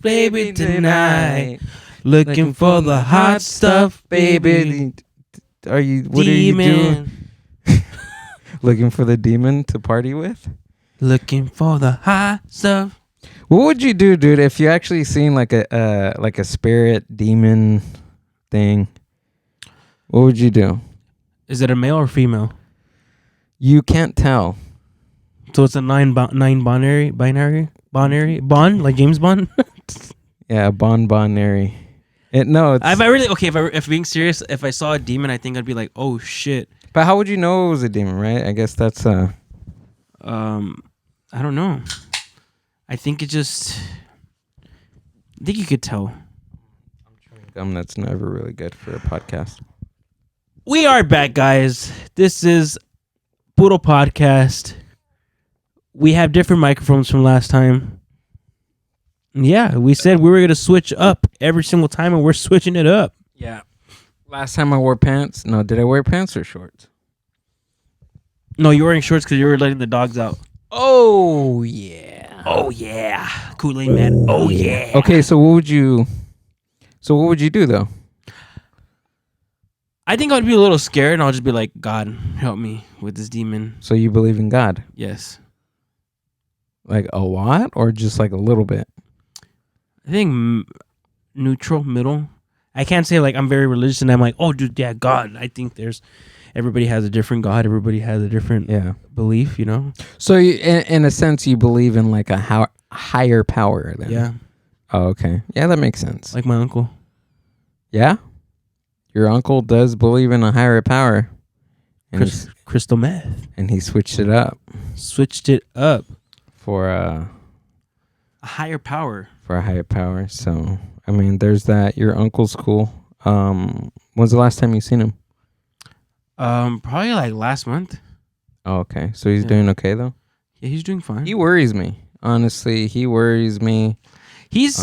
baby, tonight. Looking for the hot stuff, baby. What are you Demon. doing? Looking for the demon to party with? Looking for the hot stuff. What would you do, dude, if you actually seen like a spirit demon thing? What would you do? Is it a male or female? You can't tell. So it's a nine binary, Bond, like James Bond. Yeah, binary. If being serious, if I saw a demon, I think I'd be like, oh shit. But how would you know it was a demon, right? I guess that's I don't know. I think you could tell. I'm chewing gum that's never really good for a podcast. We are back, guys. This is Puro Podcast. We have different microphones from last time. Yeah, we said we were going to switch up every single time, and we're switching it up. Yeah. Last time I wore pants. No, did I wear pants or shorts? No, you're wearing shorts because you were letting the dogs out. Oh, yeah. Oh, yeah. Kool-Aid man. Oh, yeah. Okay, so what would you do, though? I think I'd be a little scared, and I'll just be like, God, help me with this demon. So you believe in God? Yes. Like a lot or just like a little bit? I think neutral, middle. I can't say like I'm very religious and I'm like, oh, dude, yeah, God. I think everybody has a different God. Everybody has a different belief, you know? So in a sense, you believe in like a higher power then? Yeah. Oh, okay. Yeah, that makes sense. Like my uncle. Yeah? Your uncle does believe in a higher power. And Crystal meth. And he switched it up. For a higher power. For a higher power. So, I mean, there's that. Your uncle's cool. When's the last time you seen him? Probably like last month. Oh, okay. So he's doing okay though? Yeah, he's doing fine. He worries me. Honestly, he worries me. He is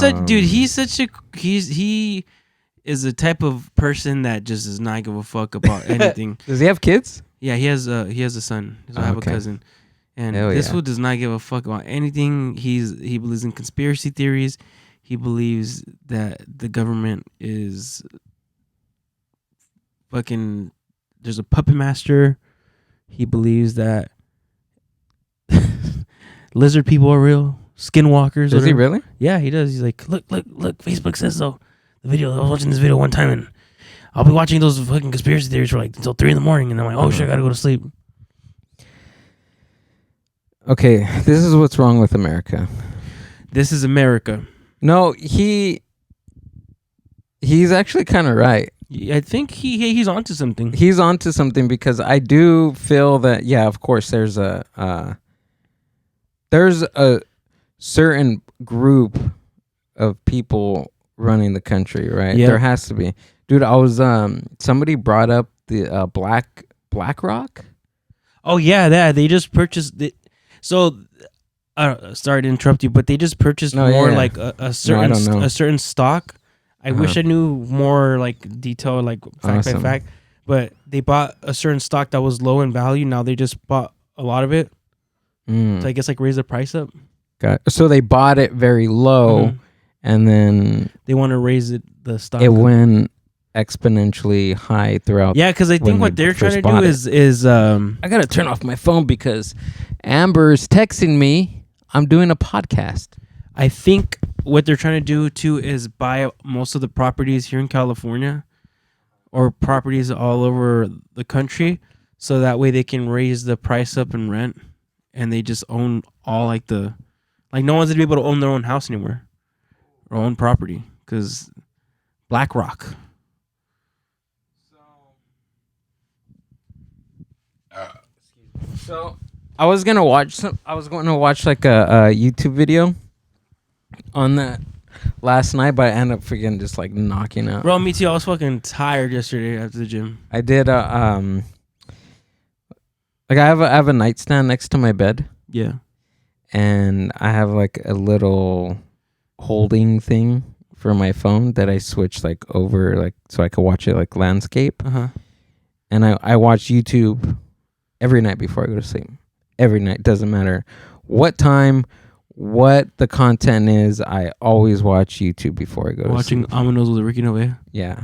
the type of person that just does not give a fuck about anything. Does he have kids? Yeah, he has a son. I have a cousin. And this fool does not give a fuck about anything. He believes in conspiracy theories. He believes that the government is fucking... There's a puppet master. He believes that lizard people are real. Skinwalkers. Does he really? Yeah, he does. He's like, look. Facebook says so. The video. I was watching this video one time, and I'll be watching those fucking conspiracy theories for like until 3 a.m, and I'm like, oh shit, I gotta go to sleep. Okay, this is what's wrong with America. This is America. No, he's actually kind of right. I think he's onto something. He's onto something because I do feel that, yeah, of course, there's a certain group of people running the country, right? Yeah. There has to be. Dude, I was somebody brought up the BlackRock. Oh yeah, they just purchased it. So, sorry to interrupt you, but they just purchased like a certain stock. I wish I knew more like detail, like fact by fact. But they bought a certain stock that was low in value. Now they just bought a lot of it. So I guess like raise the price up. So they bought it very low, and then they want to raise the stock. It went exponentially high throughout. Yeah, because I think what they're trying to do is I gotta turn off my phone because Amber's texting me. I'm doing a podcast. I think what they're trying to do too is buy most of the properties here in California or properties all over the country, so that way they can raise the price up in rent, and they just own all no one's gonna be able to own their own house anymore or own property because BlackRock. So I was going to watch like a YouTube video on that last night, but I ended up freaking just like knocking out. Bro, me too. I was fucking tired yesterday after the gym. I did like I have a nightstand next to my bed. Yeah. And I have like a little holding thing for my phone that I switch like over like so I could watch it like landscape. And I watch YouTube every night before I go to sleep. Every night, doesn't matter what time, what the content is, I always watch YouTube before I go to Watching sleep. Aminos with Ricky Novella. Yeah.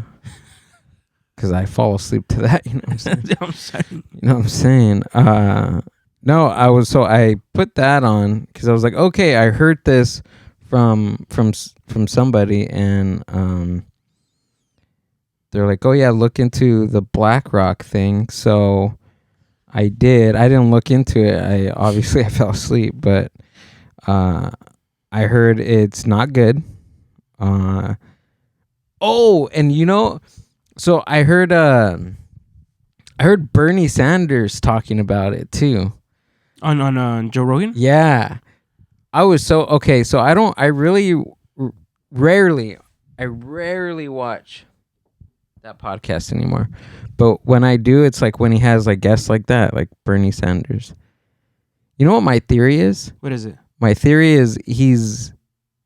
Because I fall asleep to that, you know what I'm saying? I'm sorry. You know what I'm saying? No, I put that on because I was like, okay, I heard this from somebody, and they're like, oh yeah, look into the BlackRock thing. So I did. I didn't look into it. I fell asleep, but I heard it's not good. Oh, and you know, so I heard Bernie Sanders talking about it too. On Joe Rogan? Yeah. I was so okay, so I rarely watch that podcast anymore. But when I do, it's like when he has like guests like that, like Bernie Sanders. You know what my theory is? What is it? My theory is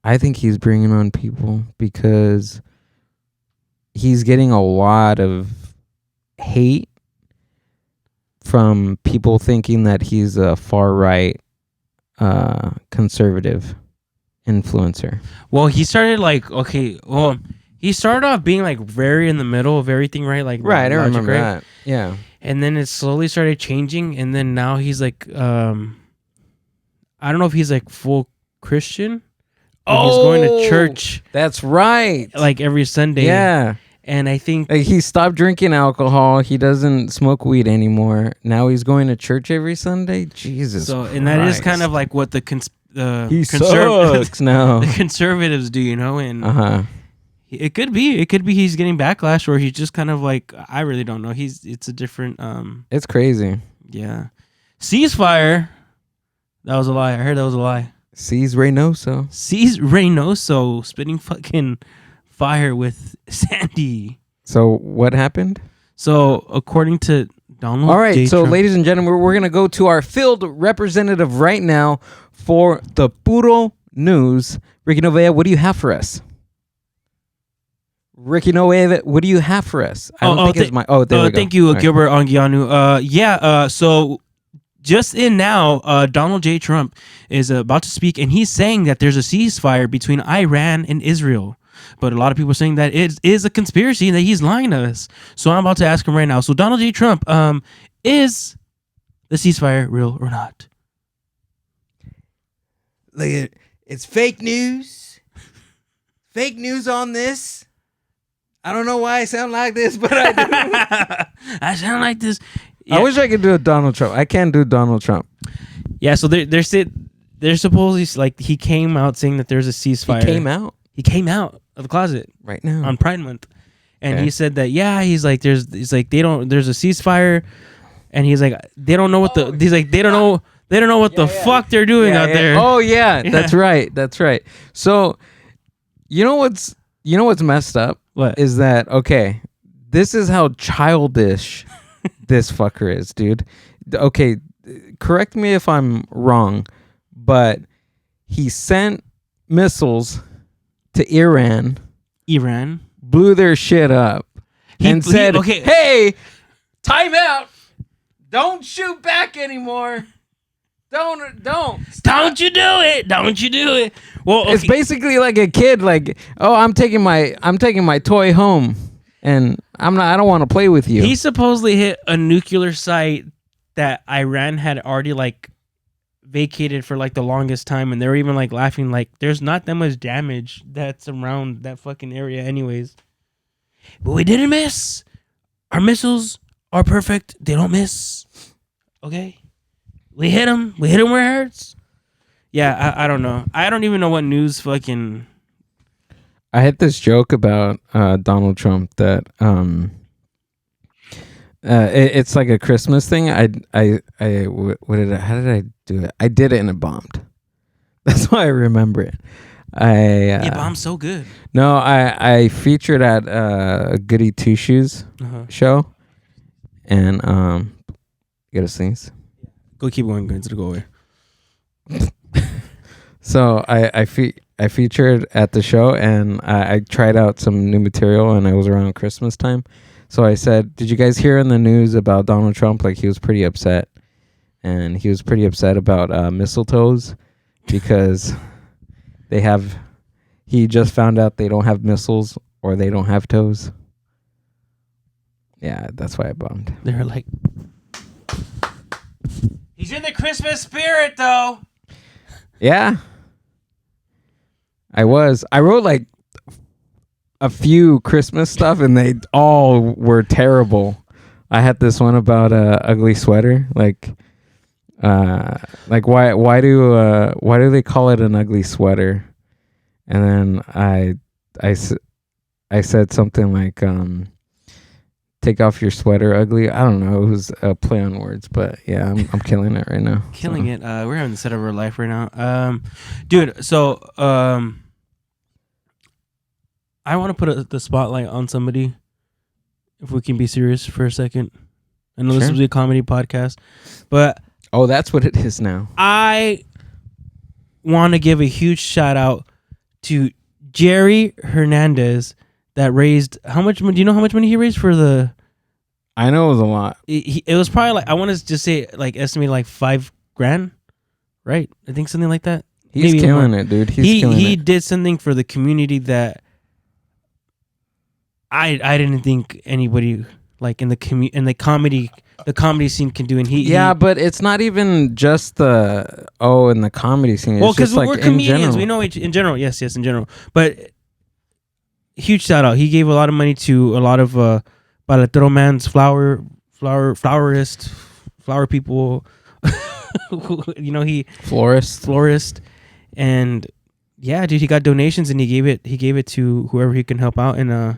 I think he's bringing on people because he's getting a lot of hate from people thinking that he's a far right conservative influencer. Well, he started he started off being like very in the middle of everything, right? Like Right, I logic, remember right? that. Yeah. And then it slowly started changing, and then now he's like I don't know if he's like full Christian. He's going to church That's right. like every Sunday. Yeah. And I think Like he stopped drinking alcohol. He doesn't smoke weed anymore. Now he's going to church every Sunday. Jesus. so, and that is kind of like what the he sucks now. the conservatives do, you know, and Uh-huh. it could be he's getting backlash, or he's just kind of like, I really don't know. It's a different It's crazy. yeah. Ceasefire. That was a lie. I heard that was a lie. Sees Reynoso. Reynoso spitting fucking fire with Sandy. So what happened? So according to Donald All right, J. so Trump, ladies and gentlemen, we're going to go to our field representative right now for the Puro News. Ricky Novella, what do you have for us? Ricky Novella, what do you have for us? I don't think it's my... Oh, there we go. Thank you, All right. Gilbert Anguianu. So just in now, Donald J. Trump is about to speak, and he's saying that there's a ceasefire between Iran and Israel. But a lot of people are saying that it is a conspiracy and that he's lying to us. So I'm about to ask him right now. So Donald J. Trump, is the ceasefire real or not? Look, it's fake news. Fake news on this. I don't know why I sound like this, but I do. I sound like this. I wish I could do a Donald Trump. I can't do Donald Trump. Yeah, so they're supposedly like he came out saying that there's a ceasefire. He came out of the closet right now on Pride Month, and Okay. he said that there's a ceasefire, and he's like they don't know what they don't know what the fuck they're doing out there. Oh yeah, that's right. That's right. So you know what's messed up? What is that? Okay, this is how childish this fucker is, dude. Okay, correct me if I'm wrong, but he sent missiles to Iran, blew their shit up, and said, "Hey, time out! Don't shoot back anymore. Don't you do it! Don't you do it!" Well, okay. It's basically like a kid, like, "Oh, I'm taking my toy home, and I don't want to play with you." He supposedly hit a nuclear site that Iran had already like vacated for like the longest time, and they were even like laughing like there's not that much damage that's around that fucking area anyways. But we didn't miss. Our missiles are perfect. They don't miss. Okay, we hit them where it hurts. Yeah, I don't know. I don't even know what news fucking. I had this joke about Donald Trump that it's like a Christmas thing. How did I do it? I did it and it bombed. That's why I remember it. It bombed so good. No, I featured at a Goody Two Shoes show, and you gotta sneeze. Go keep going. It's gonna go away. So I featured at the show, and I tried out some new material, and it was around Christmas time. So I said, "Did you guys hear in the news about Donald Trump? Like he was pretty upset, and he was pretty upset about mistletoes because they have. He just found out they don't have missiles or they don't have toes. Yeah, that's why I bummed. They were like, he's in the Christmas spirit, though. Yeah. I wrote like a few Christmas stuff and they all were terrible. I had this one about a ugly sweater. Like why do they call it an ugly sweater? And then I said something like, take off your sweater, ugly. I don't know. It was a play on words, but yeah, I'm killing it right now. Killing it. We're having the set of our life right now. Dude, so I want to put the spotlight on somebody, if we can be serious for a second. I know this was a comedy podcast, but... Oh, that's what it is now. I want to give a huge shout out to Jerry Hernandez that raised how much money? Do you know how much money he raised for the? I know it was a lot. It was probably like, I want to just say like estimated like $5,000, right? I think something like that. He's maybe killing it, dude. He did something for the community that I didn't think anybody like in the comedy scene can do, and but it's not even just in the comedy scene. It's because like we're comedians, we know in general. Yes, in general. But huge shout out. He gave a lot of money to a lot of Paletero Man's flower people. Florist, and yeah, dude, he got donations and he gave it to whoever he can help out, and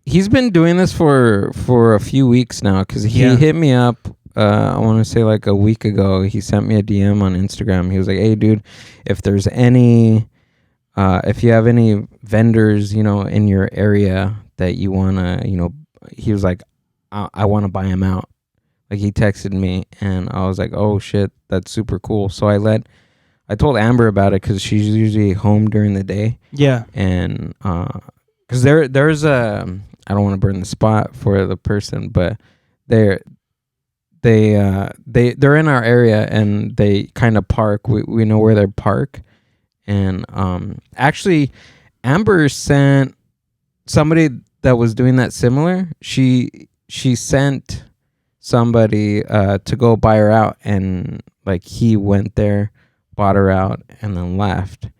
he's been doing this for a few weeks now because he hit me up. I want to say like a week ago. He sent me a DM on Instagram. He was like, "Hey, dude, if there's any, if you have any vendors, in your area that you wanna, he was like, I want to buy them out." Like he texted me, and I was like, "Oh shit, that's super cool." So I told Amber about it because she's usually home during the day. Yeah, and because there's I don't want to burn the spot for the person, but they're in our area and they kind of park. We know where they park, and actually, Amber sent somebody that was doing that similar. She sent somebody to go buy her out, and like he went there, bought her out, and then left.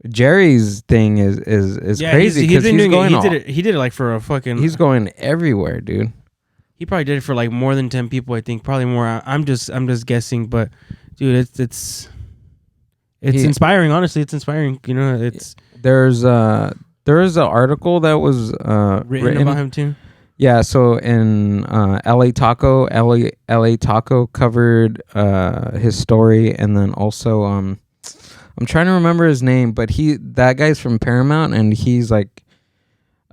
Jerry's thing is crazy because he did it like for a fucking. He's going everywhere, dude. He probably did it for like more than 10 people. I think probably more. I'm just guessing, but dude, it's inspiring. Honestly, it's inspiring. There's an article that was written about him too. Yeah, so in LA Taco covered his story, and then also I'm trying to remember his name, but that guy's from Paramount, and he's like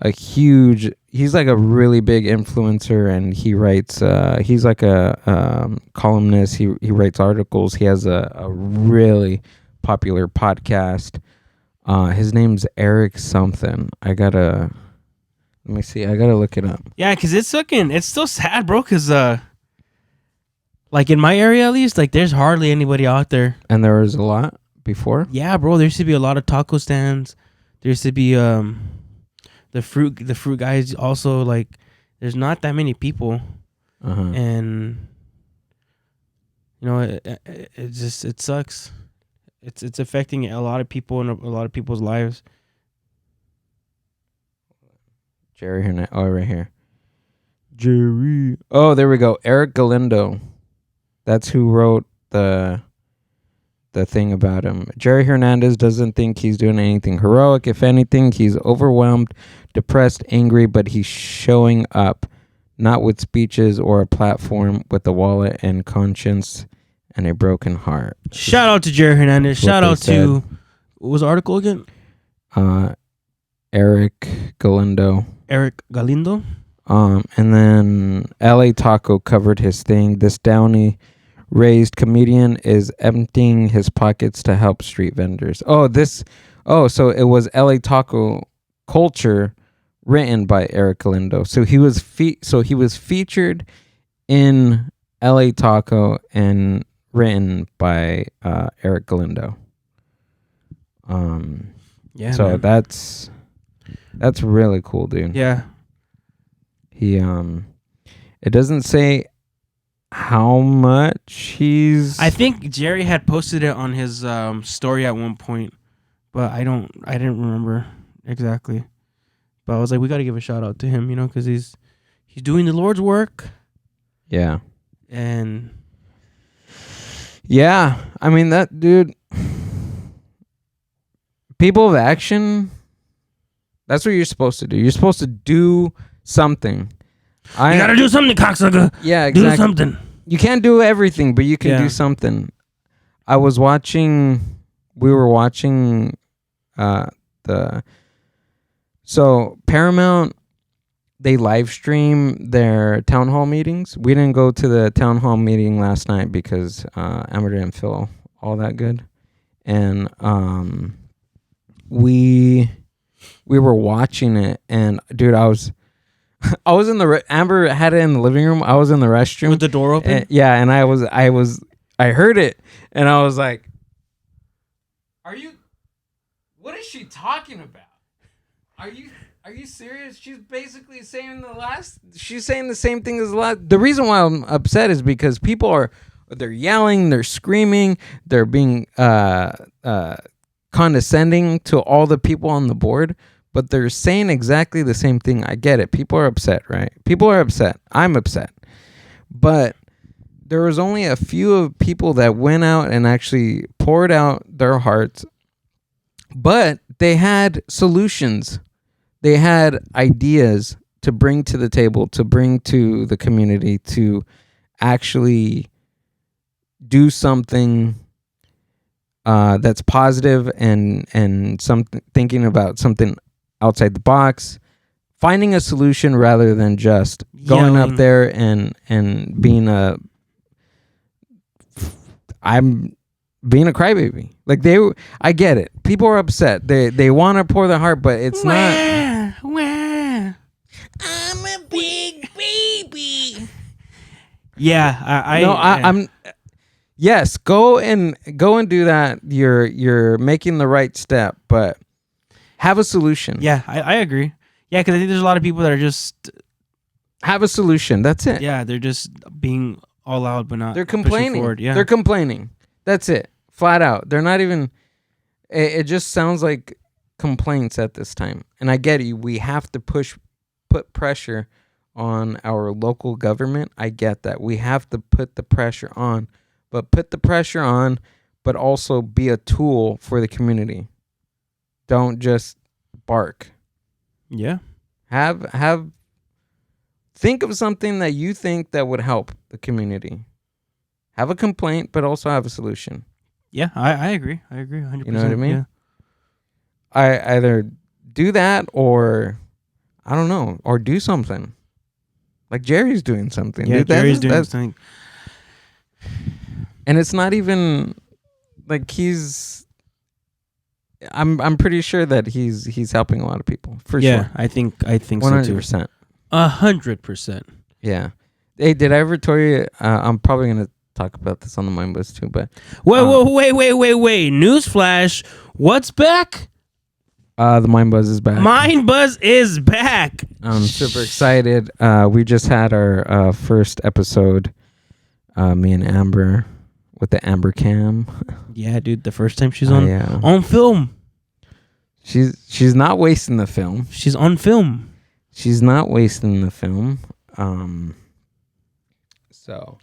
a really big influencer, and he writes he's like a columnist. He writes articles. He has a really popular podcast. His name's Eric something. Let me see. I gotta look it up. Yeah, because it's still sad, bro, because like in my area at least, like there's hardly anybody out there. And there was a lot before? Yeah, bro. There used to be a lot of taco stands. There used to be the fruit guys also. Like there's not that many people. And it sucks. It's affecting a lot of people and a lot of people's lives. Jerry Hernandez. Oh, right here. Jerry. Oh, there we go. Eric Galindo. That's who wrote the thing about him. Jerry Hernandez doesn't think he's doing anything heroic. If anything, he's overwhelmed, depressed, angry, but he's showing up, not with speeches or a platform, with a wallet and conscience and a broken heart. Shout out to Jerry Hernandez. Shout out to, what was the article again? Eric Galindo. And then LA Taco covered his thing. This Downey raised comedian is emptying his pockets to help street vendors. So it was LA Taco Culture, written by Eric Galindo. So he was featured in LA Taco and written by Eric Galindo. Yeah. So man. that's really cool, dude. Yeah. He it doesn't say how much he's. I think Jerry had posted it on his story at one point, but I didn't remember exactly. But I was like, we got to give a shout out to him, because he's doing the Lord's work. Yeah. And yeah, I mean that dude. People of action. That's what you're supposed to do. You're supposed to do something. You gotta do something, cocksucker. Yeah, exactly. Do something. You can't do everything, but you can Yeah. do something. We were watching so Paramount, they live stream their town hall meetings. We didn't go to the town hall meeting last night because Amber didn't feel all that good. And we were watching it, and dude, I was in the Amber had it in the living room. I was in the restroom With the door open? and, yeah, and I heard it, and I was like, what is she talking about? Are you serious? She's basically saying she's saying the same thing as the last. The reason why I'm upset is because they're yelling, they're screaming, they're being condescending to all the people on the board, but they're saying exactly the same thing. I get it. People are upset, right? People are upset. I'm upset. But there was only a few of people that went out and actually poured out their hearts, but they had solutions. They had ideas to bring to the table, to bring to the community, to actually do something that's positive and something, thinking about something outside the box, finding a solution rather than just going up there and being I'm being a crybaby. Like I get it. People are upset. They want to pour their heart, but it's not. I'm a big baby. Yeah, I'm. Yes, go and do that. You're making the right step, but have a solution. Yeah, I agree. Yeah, because I think there's a lot of people that are just have a solution. That's it. Yeah, they're just being all out, but not. They're complaining. Forward. Yeah, they're complaining. That's it. Flat out. They're not even. It just sounds like complaints at this time, and I get it. We have to put pressure on our local government. I get that. We have to put the pressure on. But put the pressure on, but also be a tool for the community. Don't just bark. Yeah. Think of something that you think that would help the community. Have a complaint, but also have a solution. Yeah, I agree. I agree 100%. You know what I mean? Yeah. I either do that or, I don't know, or do something. Like Jerry's doing something. Yeah, Dude, Jerry's doing something. And it's not even like I'm pretty sure that he's helping a lot of people for sure. Yeah, I think 100%. 100%. Yeah. Hey, did I ever tell you? I'm probably gonna talk about this on the Mind Buzz too, but wait! Newsflash! What's back? The Mind Buzz is back. Mind Buzz is back. I'm super excited. We just had our first episode. Me and Amber with the Amber Cam. Yeah, dude. The first time she's on film. She's not wasting the film. She's on film. She's not wasting the film. So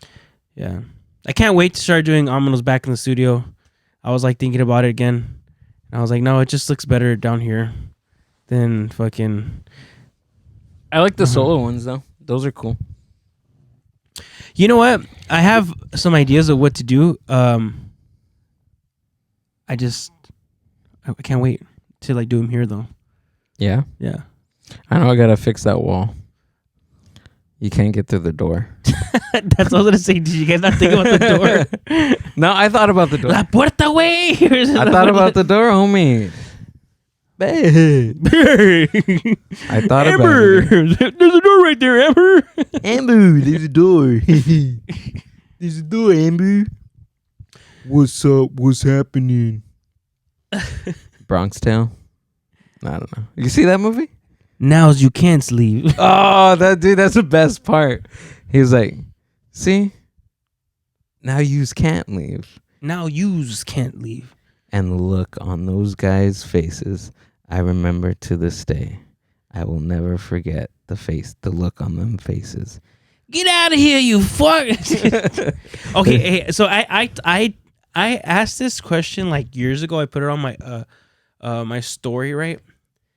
yeah, I can't wait to start doing Omino's back in the studio. I was like thinking about it again. I was like, no, it just looks better down here than fucking. I like the solo ones though. Those are cool. You know what? I have some ideas of what to do. I can't wait to like do them here though. Yeah. Yeah. I know I gotta fix that wall. You can't get through the door. That's what I was gonna say. Did you guys not think about the door? No, I thought about the door. La puerta, güey. I thought about the door, homie. I thought Amber, about it. there's a door right there, Amber. Amber, there's a door. There's a door, Amber. What's up? What's happening? Bronx Tale. I don't know. You see that movie? Now's you can't leave. Oh, that's the best part. He was like, see, now yous can't leave. Now yous can't leave. And the look on those guys' faces, I remember to this day. I will never forget the look on them faces. Get out of here, you fuck. Okay, hey, so I asked this question like years ago. I put it on my my story, right?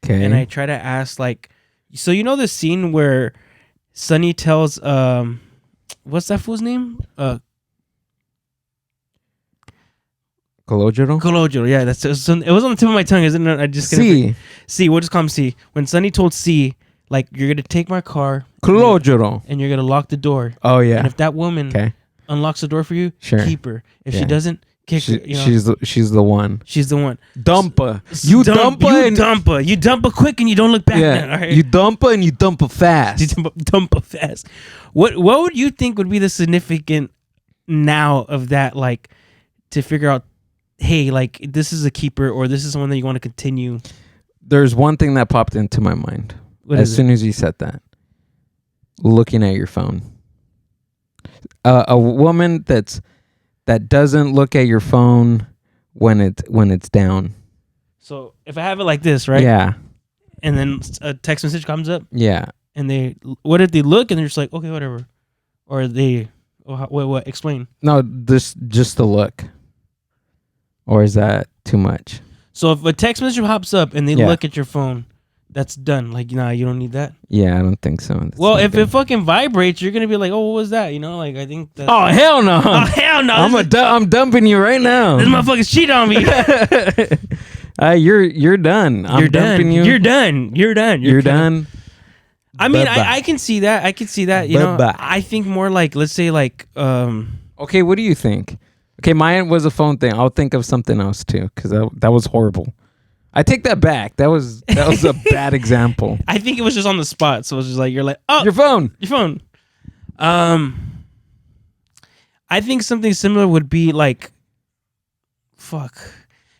Okay. And I try to ask like, so you know the scene where Sonny tells what's that fool's name? Cologero? Yeah, it was on the tip of my tongue, isn't it? I just C. We'll just call him C. When Sonny told C, like, you're gonna take my car, Cologero, and you're gonna lock the door. Oh yeah. And if that woman unlocks the door for you, sure, keep her. If she doesn't, kick her. You know? She's the one. She's the one. Dump her. You dump her. You dump her quick and you don't look back. Yeah. Now, right? You dump her and you dump her fast. You dump her fast. What would you think would be the significant now of that? Like to figure out, hey, like this is a keeper or this is someone that you want to continue. There's one thing that popped into my mind as soon as you said that. Looking at your phone. A woman that doesn't look at your phone when it's down. So if I have it like this, right? Yeah. And then a text message comes up. Yeah. And what if they look and they're just like, okay, whatever, or what? Explain. No, this just the look. Or is that too much? So if a text message pops up and they look at your phone, that's done. Like, nah, you don't need that. Yeah, I don't think so. That's well, if it fucking vibrates, you're gonna be like, oh, what was that? You know, like I think. Oh hell no! Oh hell no! I'm dumping you right now. This motherfucker's cheat on me. You're done. I'm dumping you. You're done. You're done. You're done. I mean, I can see that. I can see that. You know, I think more like, let's say like. Okay, what do you think? Okay, mine was a phone thing. I'll think of something else too, because that was horrible. I take that back. That was a bad example. I think it was just on the spot, so it was just like you're like, oh, your phone. I think something similar would be like, fuck,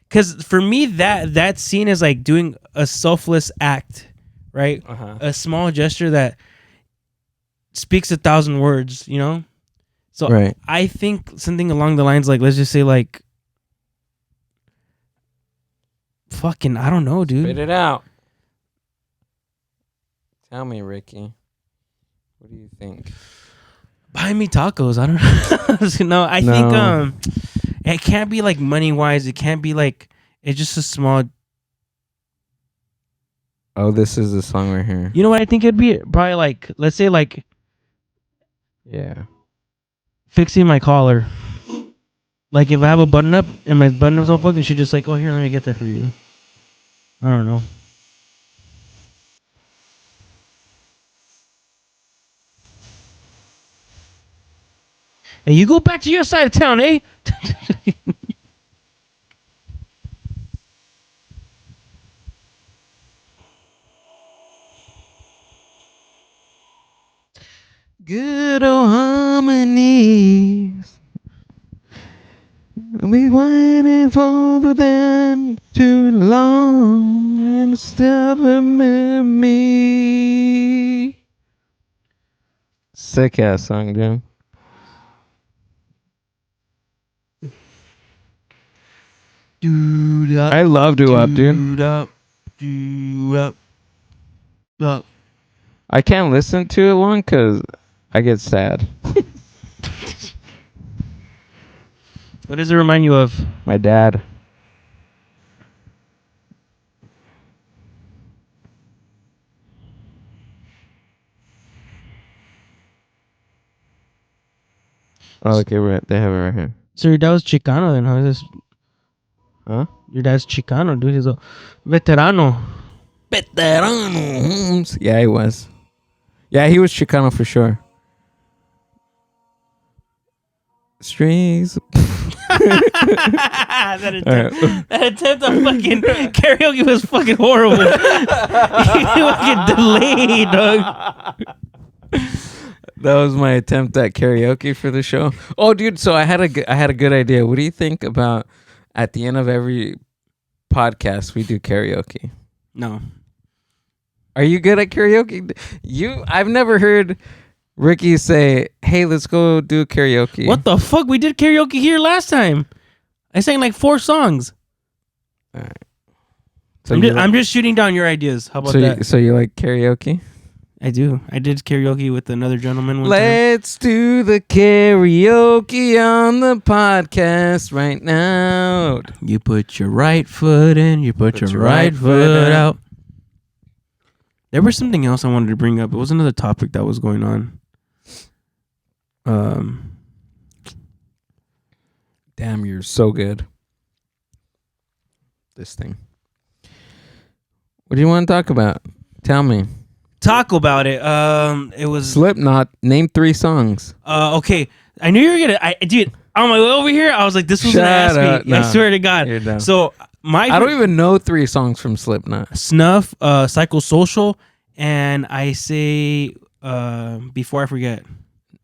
because for me that scene is like doing a selfless act, right? A small gesture that speaks 1,000 words, you know. So right. I think something along the lines like, let's just say like, fucking, I don't know, dude. Spit it out. Tell me, Ricky. What do you think? Buy me tacos. I don't know. I think it can't be like money wise. It can't be like, it's just a small. Oh, this is the song right here. You know what I think it'd be? Probably like, let's say like, yeah, fixing my collar. Like if I have a button up and my button up's all fucking, she just like, oh here, let me get that for you. I don't know. Hey, you go back to your side of town, eh? Good old harmonies. We waited for them too long and still remember me. Sick ass song, dude. Dude up. I love Do Up, dude. Dude up. Dude up. Up. I can't listen to it long because I get sad. What does it remind you of? My dad. Oh, okay, they have it right here. So your dad was Chicano then, huh? Huh? Your dad's Chicano, dude. He's a veterano. Veterano. Yeah, he was. Yeah, he was Chicano for sure. Strings. that attempt at fucking karaoke was fucking horrible. You fucking delayed, dog. That was my attempt at karaoke for the show. Oh, dude, so I had a good idea. What do you think about at the end of every podcast we do karaoke? No. Are you good at karaoke? I've never heard Ricky say, "Hey, let's go do karaoke." What the fuck? We did karaoke here last time. I sang like 4 songs. All right. So I'm just shooting down your ideas. How about that? So you like karaoke? I do. I did karaoke with another gentleman one time. Let's do the karaoke on the podcast right now. You put your right foot in, you put your right foot out. There was something else I wanted to bring up. It was another topic that was going on. Damn, you're so good. This thing. What do you want to talk about? Tell me. Talk about it. It was Slipknot. Name 3 songs. okay. I knew you were gonna. Dude, on my way over here, I was like, "This was gonna ask me." No, I swear to God. You're dumb. So I don't even know 3 songs from Slipknot. Snuff, Psychosocial, and I say before I forget,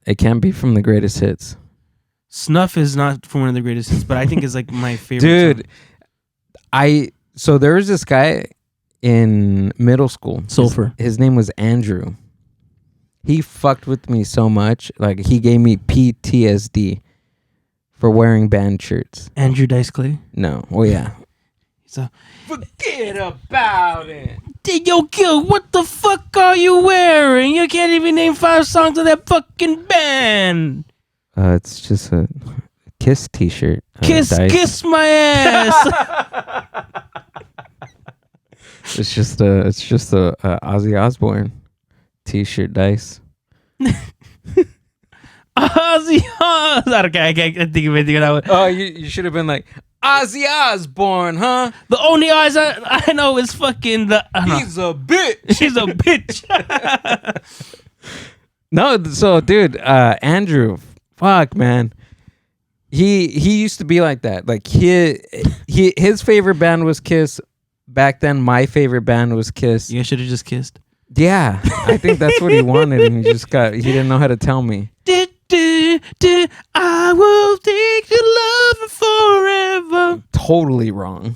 It can't be from the greatest hits. Snuff is not from one of the greatest hits, but I think it's like my favorite. Dude, so there was this guy in middle school. Sulfur. His name was Andrew. He fucked with me so much. Like, he gave me PTSD for wearing band shirts. Andrew Dice Clay. No. Oh, yeah. So Forget about it. Yo, Gil, what the fuck are you wearing? You can't even name 5 songs of that fucking band. It's just a Kiss t-shirt. Kiss my ass. It's just a Ozzy Osbourne t-shirt, Dice. Ozzy Osbourne. Okay, I can't think of anything that one. Oh, you should have been like, Ozzy Osbourne, huh? The only eyes I know is fucking the. He's a bitch. She's a bitch. No, so dude, Andrew, fuck, man. He used to be like that. Like his favorite band was Kiss. Back then, my favorite band was Kiss. You guys should have just kissed. Yeah, I think that's what he wanted, and he didn't know how to tell me. I will take your love forever. Totally wrong.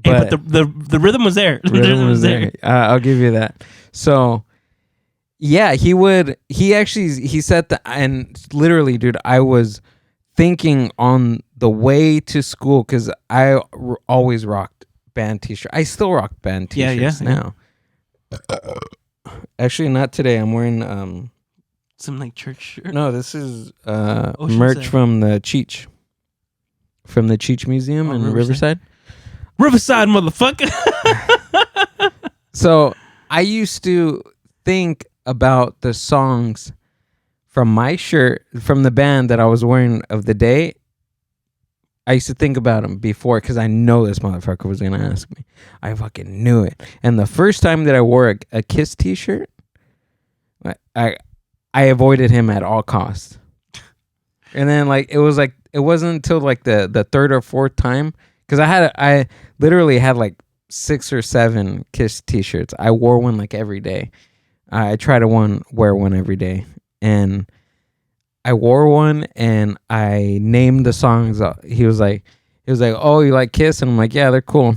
But the rhythm was there. The rhythm was there. I'll give you that. So, yeah, he said that, and literally, dude, I was thinking on the way to school, because I always rocked band t-shirt. I still rock band t-shirts now. Actually, not today. I'm wearing some like church shirt. No, this is merch from the Cheech Museum in Riverside. Riverside, motherfucker. So I used to think about the songs from my shirt, from the band that I was wearing of the day. I used to think about them before, because I know this motherfucker was going to ask me. I fucking knew it. And the first time that I wore a Kiss t-shirt, I avoided him at all costs. And then it wasn't until like the third or fourth time, because I literally had like 6 or 7 Kiss t-shirts. I wore one like every day. I try to wear one every day. And I wore one, and I named the songs. He was like, "Oh, you like Kiss?" And I'm like, "Yeah, they're cool."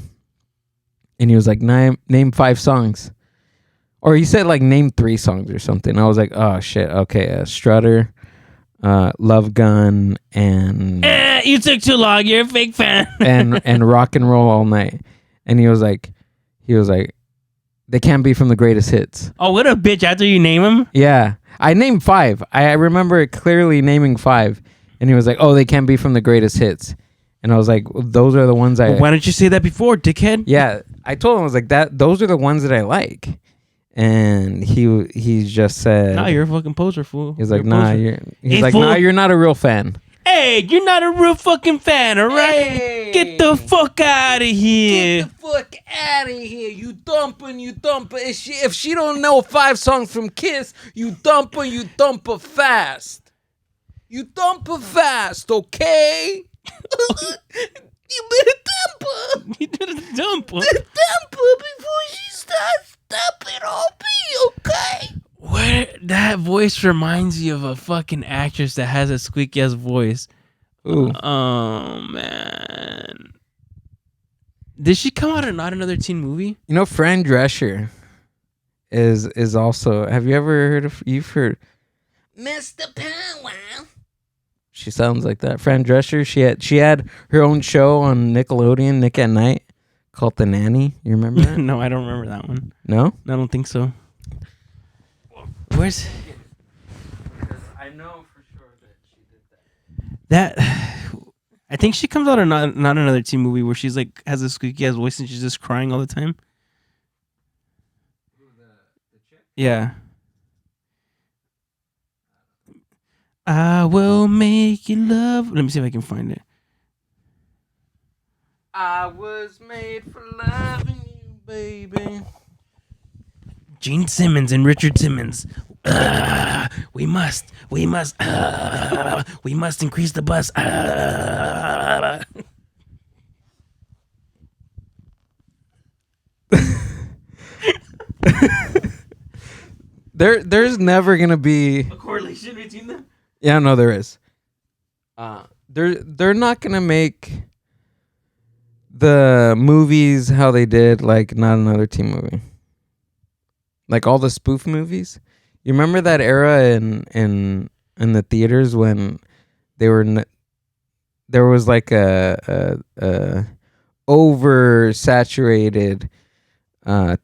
And he was like, "Name 5 songs," or he said like, "Name 3 songs" or something. I was like, "Oh shit, okay." Strutter, Love Gun, and you took too long. You're a fake fan. and Rock and Roll All Night. And he was like, "They can't be from the greatest hits." Oh, what a bitch! After you name him, yeah. I named 5. I remember clearly naming 5. And he was like, "Oh, they can't be from the greatest hits." And I was like, "Those are the ones I..." Well, why didn't you say that before, dickhead? Yeah. I told him, I was like, those are the ones that I like. And he just said... Nah, you're a fucking poser, fool. He's like, "Nah, you're not a real fan." Hey, you're not a real fucking fan, all right? Hey, get the fuck out of here. Get the fuck out of here. You dumping. If she don't know 5 songs from Kiss, you dump her fast. You dump her fast, okay? You better dump her. You did a dump her. Dump her before she starts dumping on me, okay? Where that voice voice reminds you of a fucking actress that has a squeaky ass voice. Ooh. Oh man. Did she come out in Not Another Teen Movie? You know, Fran Drescher is also. Have you ever heard of? You've heard Mr. Powwow. She sounds like that. Fran Drescher. She had her own show on Nickelodeon, Nick at Night, called The Nanny. You remember that? No, I don't remember that one. No. I don't think so. Where's Because I know for sure that she did that. I think she comes out in Not Another Teen Movie where she's like has a squeaky ass voice and she's just crying all the time. The chick? Yeah. I will make you love. Let me see if I can find it. I was made for loving you, baby. Gene Simmons and Richard Simmons. We must increase the bus. There's never gonna be A correlation between them. Yeah, no, there is. They're not gonna make the movies how they did like Not Another Teen Movie. Like all the spoof movies. You remember that era in the theaters when they were there was like a oversaturated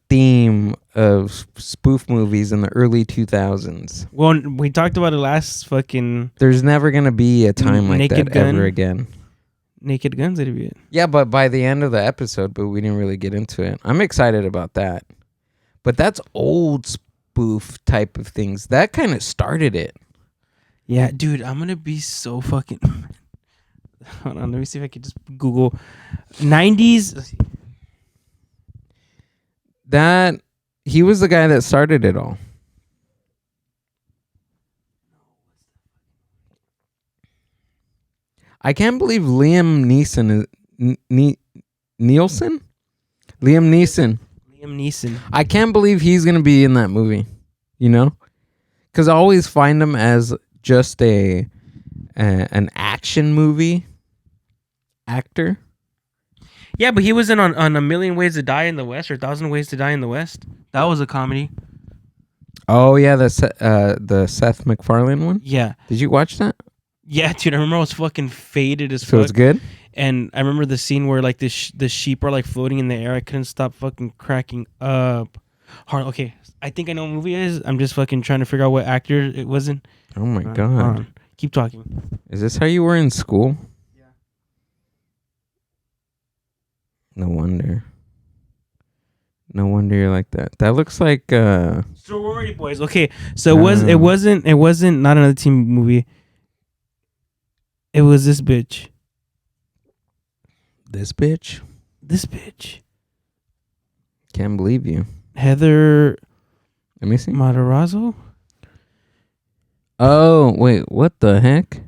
theme of spoof movies in the early 2000s. Well, we talked about it last fucking There's never gonna be a time like Naked that Gun. ever again. Naked Guns idiot. Yeah, but by the end of the episode, but we didn't really get into it. I'm excited about that. But that's old spoof type of things. That kind of started it. Yeah, dude, I'm gonna be so fucking. Hold on, let me see if I can just Google 90s. Let's see. That he was the guy that started it all. I can't believe Liam Neeson is Nielsen? Liam Neeson. Liam Neeson. I can't believe he's gonna be in that movie. You know, because I always find him as just an action movie actor. Yeah, but he was in on A Million Ways to Die in the West or 1,000 Ways to Die in the West. That was a comedy. Oh yeah, the Seth MacFarlane one. Yeah. Did you watch that? Yeah, dude, I remember I was fucking faded as So fuck. it's good. And I remember the scene where like the sheep are like floating in the air. I couldn't stop fucking cracking up. Hard. Okay, I think I know what movie it is. I'm just fucking trying to figure out what actor it was in. Oh my Hold god! on. Keep talking. Is this how you were in school? Yeah. No wonder. No wonder you're like that. That looks like Sorority Boys. Okay, so it wasn't Not Another Teen Movie. It was this bitch. this bitch. This bitch. Can't believe you. Heather Let me see. Matarazzo. Oh wait, what the heck?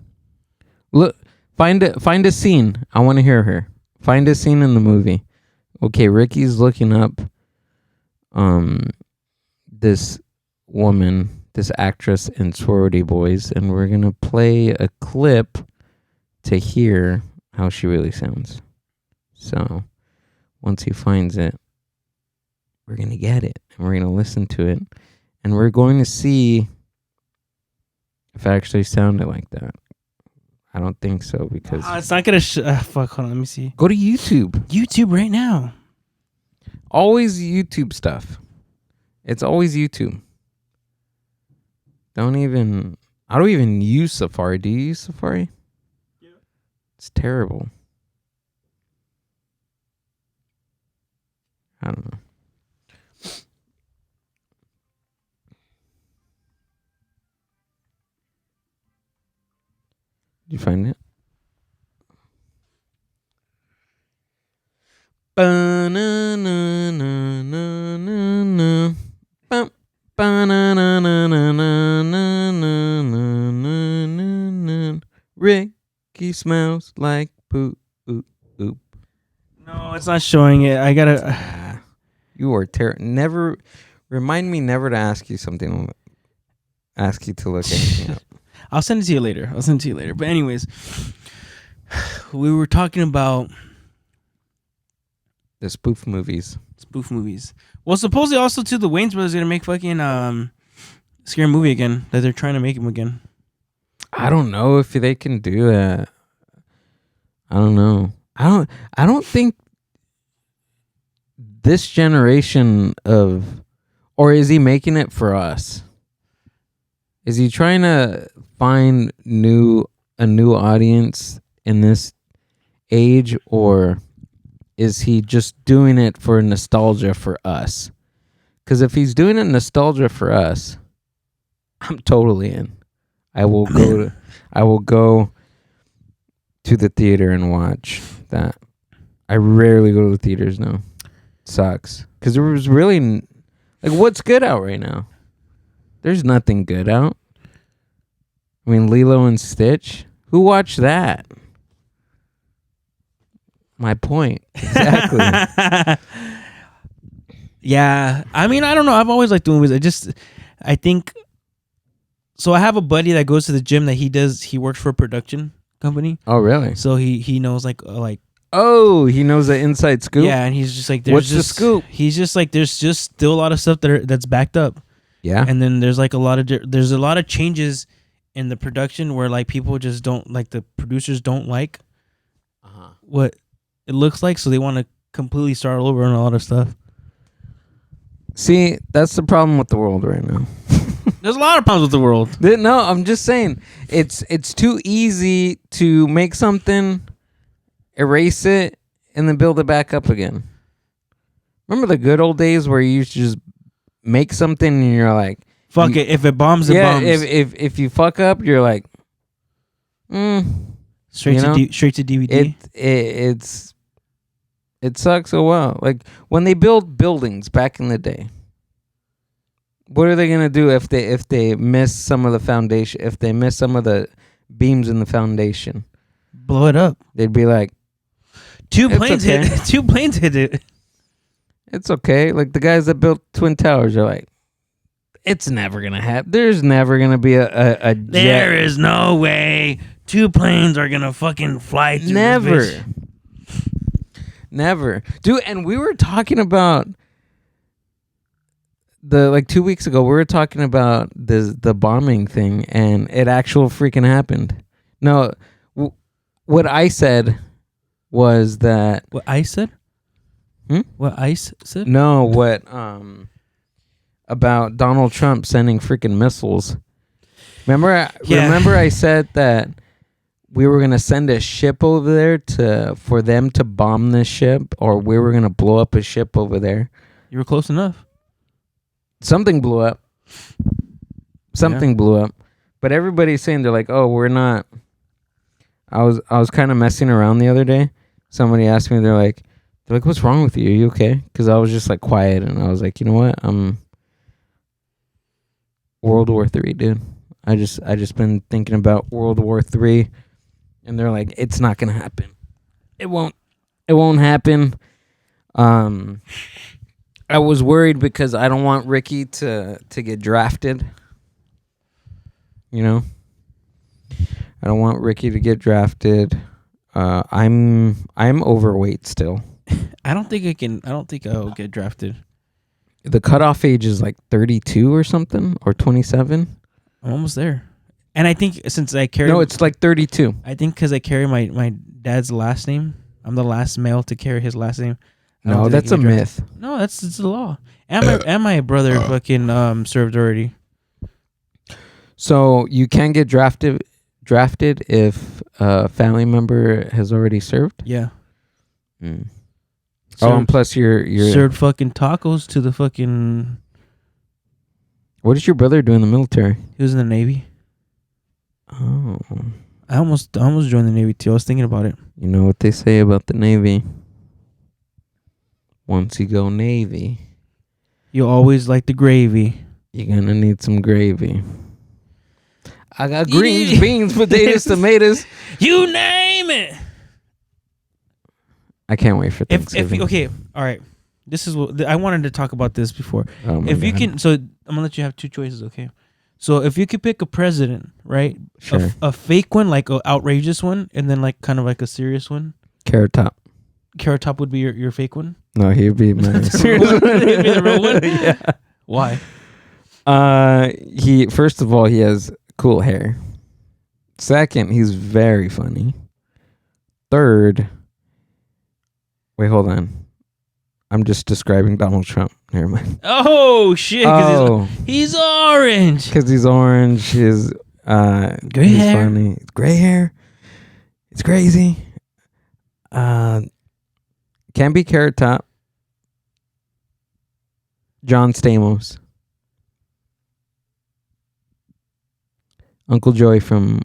Look, find a scene. I want to hear her. Find a scene in the movie. Okay, Ricky's looking up this woman, this actress in Sorority Boys, and we're gonna play a clip to hear how she really sounds. So once he finds it, we're gonna get it and we're gonna listen to it and we're going to see if it actually sounded like that. I don't think so because It's not gonna. Fuck. Hold on. Let me see. go to YouTube. YouTube right now. Always YouTube stuff. It's always YouTube. I don't even use Safari. Do you use Safari? Yeah. It's terrible. I don't know. Did you find it? Ba-na-na-na-na-na-na. Bum. Ba-na-na-na-na-na-na-na-na. Ricky smells like poop. No, it's not showing it. I gotta. You are terrible. Never remind me never to ask you something ask you to look anything up. I'll send it to you later. But anyways, we were talking about The spoof movies. Well, supposedly also too, the Wayans brothers are gonna make fucking scary movie again. That they're trying to make him again. I don't know if they can do that. I don't know. I don't think this generation of, or is he making it for us? Is he trying to find a new audience in this age, or is he just doing it for nostalgia for us? Because if he's doing it nostalgia for us, I'm totally in. I will go to the theater and watch that. I rarely go to the theaters now. Sucks. Because there was really, like, what's good out right now? There's nothing good out. I mean, Lilo and Stitch. Who watched that? My point. Exactly. Yeah. I mean, I don't know. I've always liked the movies. I think. So I have a buddy that goes to the gym that he works for a production company. Oh, really? So he knows like. Oh, he knows the inside scoop? Yeah, and he's just like, what's the scoop? He's just like, there's just still a lot of stuff that's backed up. Yeah. And then there's like a lot of changes in the production where like people just don't like, the producers don't like what it looks like, so they want to completely start over on a lot of stuff. See, that's the problem with the world right now. There's a lot of problems with the world. No, I'm just saying it's too easy to make something, erase it, and then build it back up again. Remember the good old days where you used to just make something and you're like, fuck it, if it bombs, it bombs. If you fuck up, you're like, straight to DVD. It sucks. Oh wow! Like when they build buildings back in the day, what are they gonna do if they miss some of the foundation? If they miss some of the beams in the foundation, blow it up. They'd be like, two planes hit it. It's okay. Like the guys that built Twin Towers are like, it's never gonna happen. There's never gonna be a jet. There is no way 2 planes are gonna fucking fly through. Never, dude. And we were talking about 2 weeks ago. We were talking about the bombing thing, and it actual freaking happened. No, what I said was that what I said. What ICE said? No, what about Donald Trump sending freaking missiles? Remember I said that we were gonna send a ship over there for them to bomb this ship, or we were gonna blow up a ship over there. You were close enough. Something blew up. Blew up. But everybody's saying, they're like, oh, we're not. I was kind of messing around the other day. Somebody asked me, they're like, what's wrong with you? Are you okay? Because I was just like quiet, and I was like, you know what? World War III, dude. I just been thinking about World War III, and they're like, it's not gonna happen. It won't happen. I was worried because I don't want Ricky to get drafted. You know, I don't want Ricky to get drafted. I'm overweight still. I don't think I'll get drafted. The cutoff age is like 32 or something, or 27. I'm almost there. And I think since I carry... No, it's like 32. I think because I carry my dad's last name, I'm the last male to carry his last name. No, that's a myth. No, it's the law. And my brother fucking served already. So you can get drafted if a family member has already served? Yeah. And plus you're served fucking tacos to the fucking... What did your brother do in the military? He was in the Navy. Oh. I almost joined the Navy too. I was thinking about it. You know what they say about the Navy? Once you go Navy, you always like the gravy. You're gonna need some gravy. I got greens, beans, potatoes, tomatoes. You name it. I can't wait for Thanksgiving. Okay, all right. This is what I wanted to talk about this before. Oh my if you God. can, so I'm gonna let you have two choices. Okay, So if you could pick a president, right? Sure. A fake one, like an outrageous one, and then like kind of like a serious one. Carrot Top. Carrot Top would be your fake one. No, he'd be my serious one. He'd be the real one? Yeah. Why? He first of all, he has cool hair. Second, he's very funny. Third, wait, hold on. I'm just describing Donald Trump. Never mind. Oh shit! 'Cause he's orange. Because he's orange. His Gray he's hair. funny. Gray hair. It's crazy. Can be Carrot Top. John Stamos. Uncle Joey from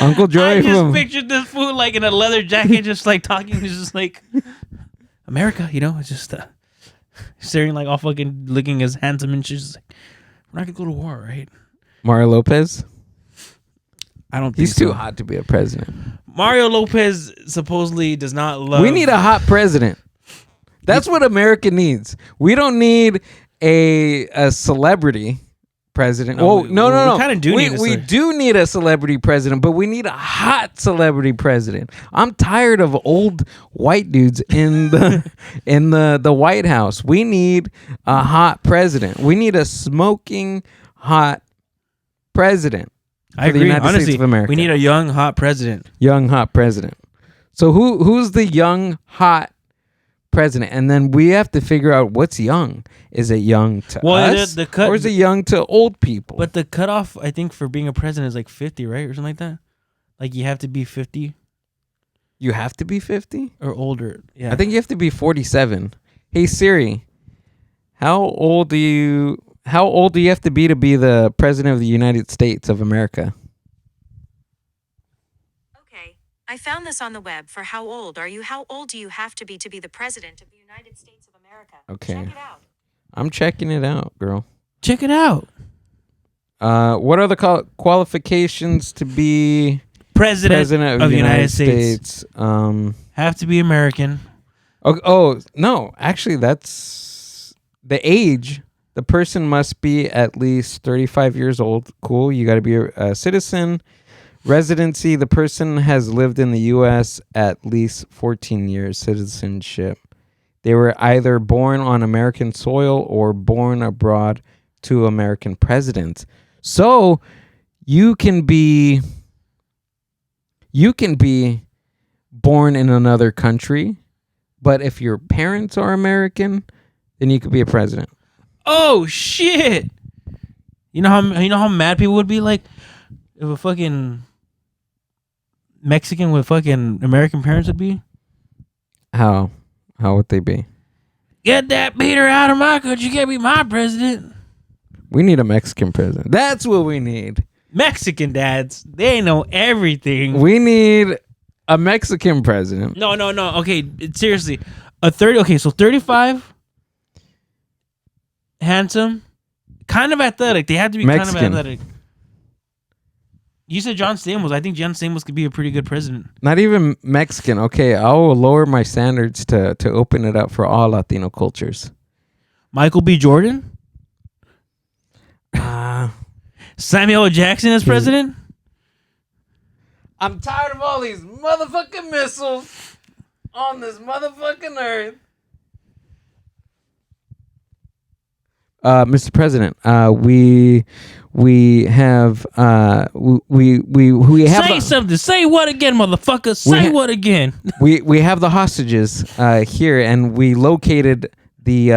Uncle Joey I just from pictured this fool like in a leather jacket, just like talking. He's just like America, it's just staring like all fucking looking as handsome and she's just like, we're not gonna go to war, right? Mario Lopez. I don't think He's too so. hot to be a president. Mario Lopez supposedly does not love. We need a hot president. That's what America needs. We don't need a celebrity president. No, No. we kinda do need a we do need a celebrity president, but we need a hot celebrity president. I'm tired of old white dudes in the in the White House. We need a hot president. We need a smoking hot president. I for the agree. United Honestly, States of America. we need a young hot president. Young hot president. So who's the young hot president? And then we have to figure out what's young. Is it young to us, or is it young to old people? But the cutoff, I think, for being a president is like 50, right, or something like that. Like you have to be 50 You have to be 50? or older. Yeah, I think you have to be 47. Hey Siri, how old do you have to be the president of the United States of America? Okay, I found this on the web for how old are you? How old do you have to be the president of the United States of America? Okay. Check it out. I'm checking it out, girl. check it out. What are the qualifications to be President of the United States. Have to be American. No, actually, that's the age. The person must be at least 35 years old. Cool. You got to be a citizen. Residency, the person has lived in the U.S. at least 14 years. Citizenship, they were either born on American soil or born abroad to American presidents. So you can be born in another country, but if your parents are American, then you could be a president. Oh shit! You know how mad people would be like if a fucking Mexican with fucking American parents would be. How would they be? Get that beater out of my country. You can't be my president. We need a Mexican president. That's what we need. Mexican dads, they know everything. We need a Mexican president. No. Okay, seriously, so 35, handsome, kind of athletic. They have to be Mexican. kind of athletic. You said John Stamos. I think John Stamos could be a pretty good president. Not even Mexican. Okay, I will lower my standards to open it up for all Latino cultures. Michael B. Jordan, Uh, Samuel L. Jackson as president. I'm tired of all these motherfucking missiles on this motherfucking earth. Mr. President, we have Say something. Say what again, motherfucker? Say what again? we have the hostages here, and we located the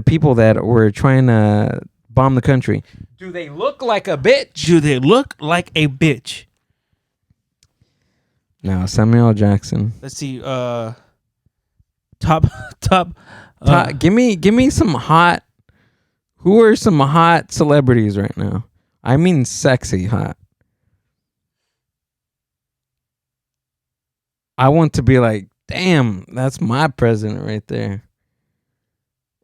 people that were trying to bomb the country. Do they look like a bitch? Do they look like a bitch? No, Samuel L. Jackson. Let's see. Top. Give me some hot. Who are some hot celebrities right now? I mean, sexy hot. I want to be like, damn, that's my president right there.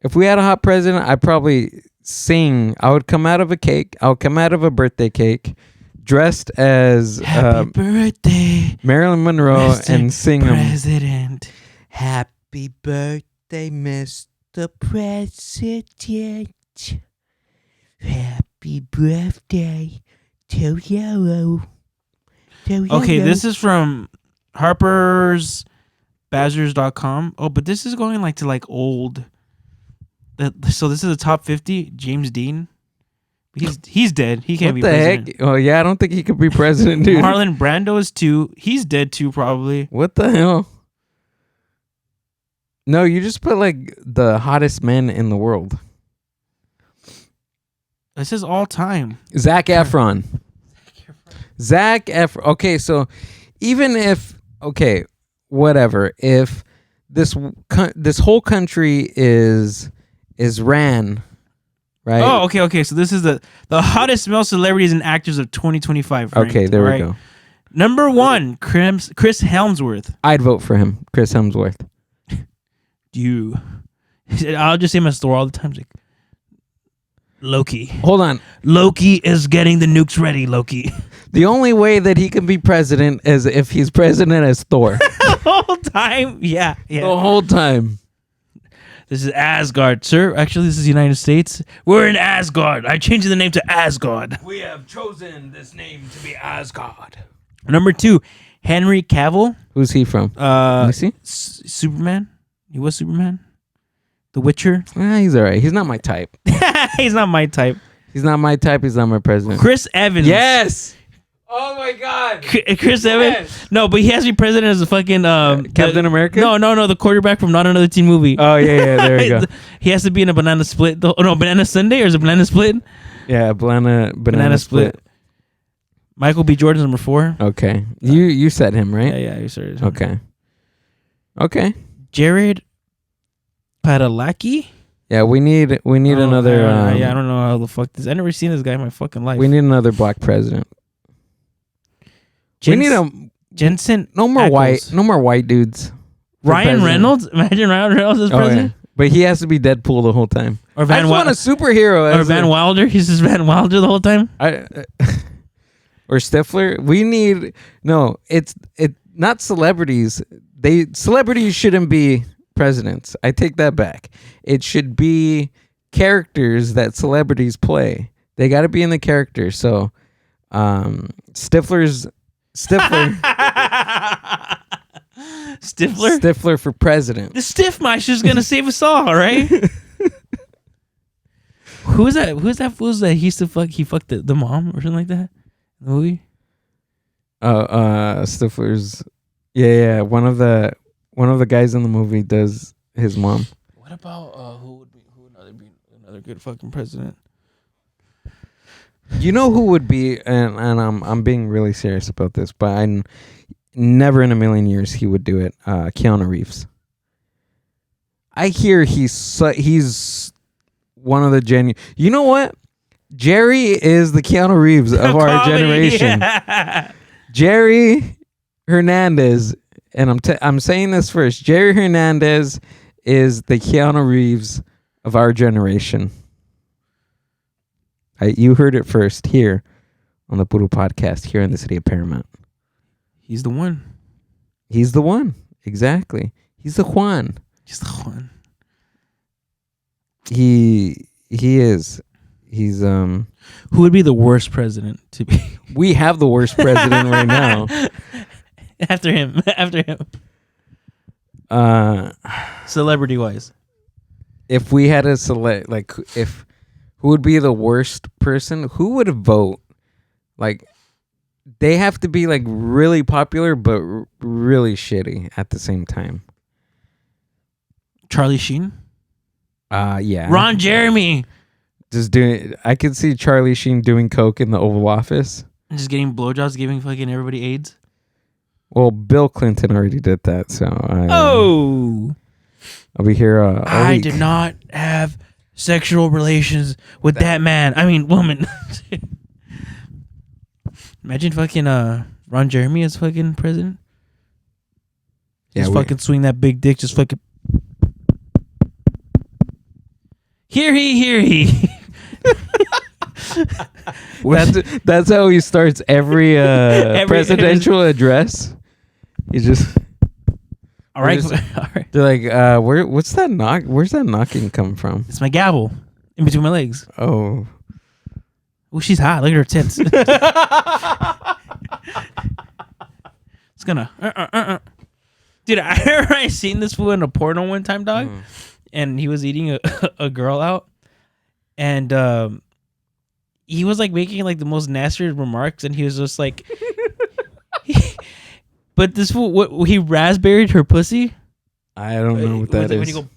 If we had a hot president, I'd probably sing. I would come out of a cake. I would come out of a birthday cake, dressed as Happy birthday, Marilyn Monroe, Mr. and sing President. Happy birthday, Mr. the president. Happy birthday to you. Okay, this is from Harper'sBazaars.com. Oh, but this is going like to like old. So this is the top 50. James Dean. He's dead. He can't What be the president. heck? Oh yeah, I don't think he could be president, dude. Marlon Brando is 2. He's dead too, probably. What the hell? No, you just put like the hottest men in the world. This is all time. Zac Efron. Zac Efron. Okay, so even if whatever, if this whole country is ran, right? Oh, okay. So this is the hottest male celebrities and actors of 2025. Ranked, Okay, there we go. Number 1, Chris Helmsworth. I'd vote for him, Chris Hemsworth. I'll just say my store all the time. Like, Loki. Hold on. Loki is getting the nukes ready, Loki. The only way that he can be president is if he's president as Thor. The whole time? Yeah. The whole time. This is Asgard, sir. Actually, this is the United States. We're in Asgard. I changed the name to Asgard. We have chosen this name to be Asgard. Number 2, Henry Cavill. Who's he from? Let me see. Superman. He was Superman. The Witcher. He's all right. He's not my type. He's not my type. He's not my type. He's not my president. Chris Evans. Yes. Oh my God. Chris Evans. No, but he has to be president as a fucking Captain America. No, the quarterback from Not Another Teen Movie. Oh yeah. There we go. He has to be in a banana split. Banana Sunday, or is it banana split? Yeah, banana split. Michael B. Jordan's number 4. Okay, you said him right? Yeah, you started. Okay. Jared Padalecki. Yeah, we need another. I don't know how the fuck this. I never seen this guy in my fucking life. We need another black president. We need Jensen. no more Ackles. no more white dudes. for Ryan president. Reynolds. Imagine Ryan Reynolds as president. Yeah. But he has to be Deadpool the whole time. Or I Van just want a superhero. Or Van Wilder. He's just Van Wilder the whole time. Or Stifler. We need it's not celebrities. Celebrities shouldn't be presidents. I take that back. It should be characters that celebrities play. They got to be in the character. So, Stifler. Stifler for president. The Stiff Mice is gonna save us all, right? Who's that fool that he used to fuck? He fucked the mom or something like that. In the movie. Stifler's. Yeah. One of the guys in the movie does his mom. What about who would be another good fucking president? You know who would be, and I'm being really serious about this, but I never in a million years he would do it. Keanu Reeves. I hear he's one of the genuine. You know what? Jerry is the Keanu Reeves of our generation. Yeah. Jerry Hernandez, and I'm saying this first. Jerry Hernandez is the Keanu Reeves of our generation. You heard it first here on the Puro podcast here in the city of Paramount. He's the one. He's the one. Exactly. He's the Juan. He's the one. He is. He's Who would be the worst president to be? We have the worst president right now. After him. Celebrity wise. If we had to select, like, who would be the worst person? Who would vote? Like, they have to be like really popular, but really shitty at the same time. Charlie Sheen. Yeah. Ron Jeremy. Just doing. I could see Charlie Sheen doing coke in the Oval Office. Just getting blowjobs, giving fucking everybody AIDS. Well, Bill Clinton already did that, so I'll be here. I did not have sexual relations with that man. I mean, woman. Imagine fucking Ron Jeremy as fucking president. Just fucking swing that big dick. Just fucking. Hear he. That's how he starts every presidential address. He just All right. Just- All right. They're like, where's that knock? Where's that knocking come from? It's my gavel in between my legs. Oh, Oh, she's hot. Look at her tits. It's gonna. Dude, I remember I seen this fool in a porno one time, dog, and he was eating a girl out, and he was like making like the most nasty remarks, and he was just like, but this fool, what he raspberried her pussy. I don't know what that is. When you go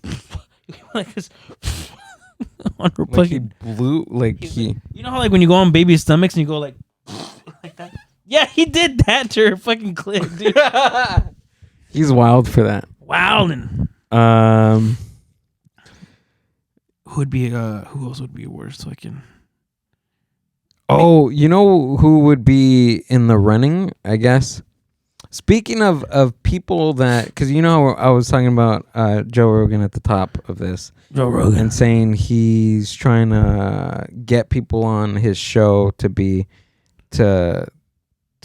like this on her Like he fucking, blew, like he. you know how like when you go on baby's stomachs and you go like that. Yeah, he did that to her fucking clit, dude. He's wild for that. Wildin'. Who else would be worse? Fucking. Oh, you know who would be in the running? I guess. Speaking of people that, because you know I was talking about Joe Rogan at the top of this, Joe Rogan. and saying he's trying to get people on his show to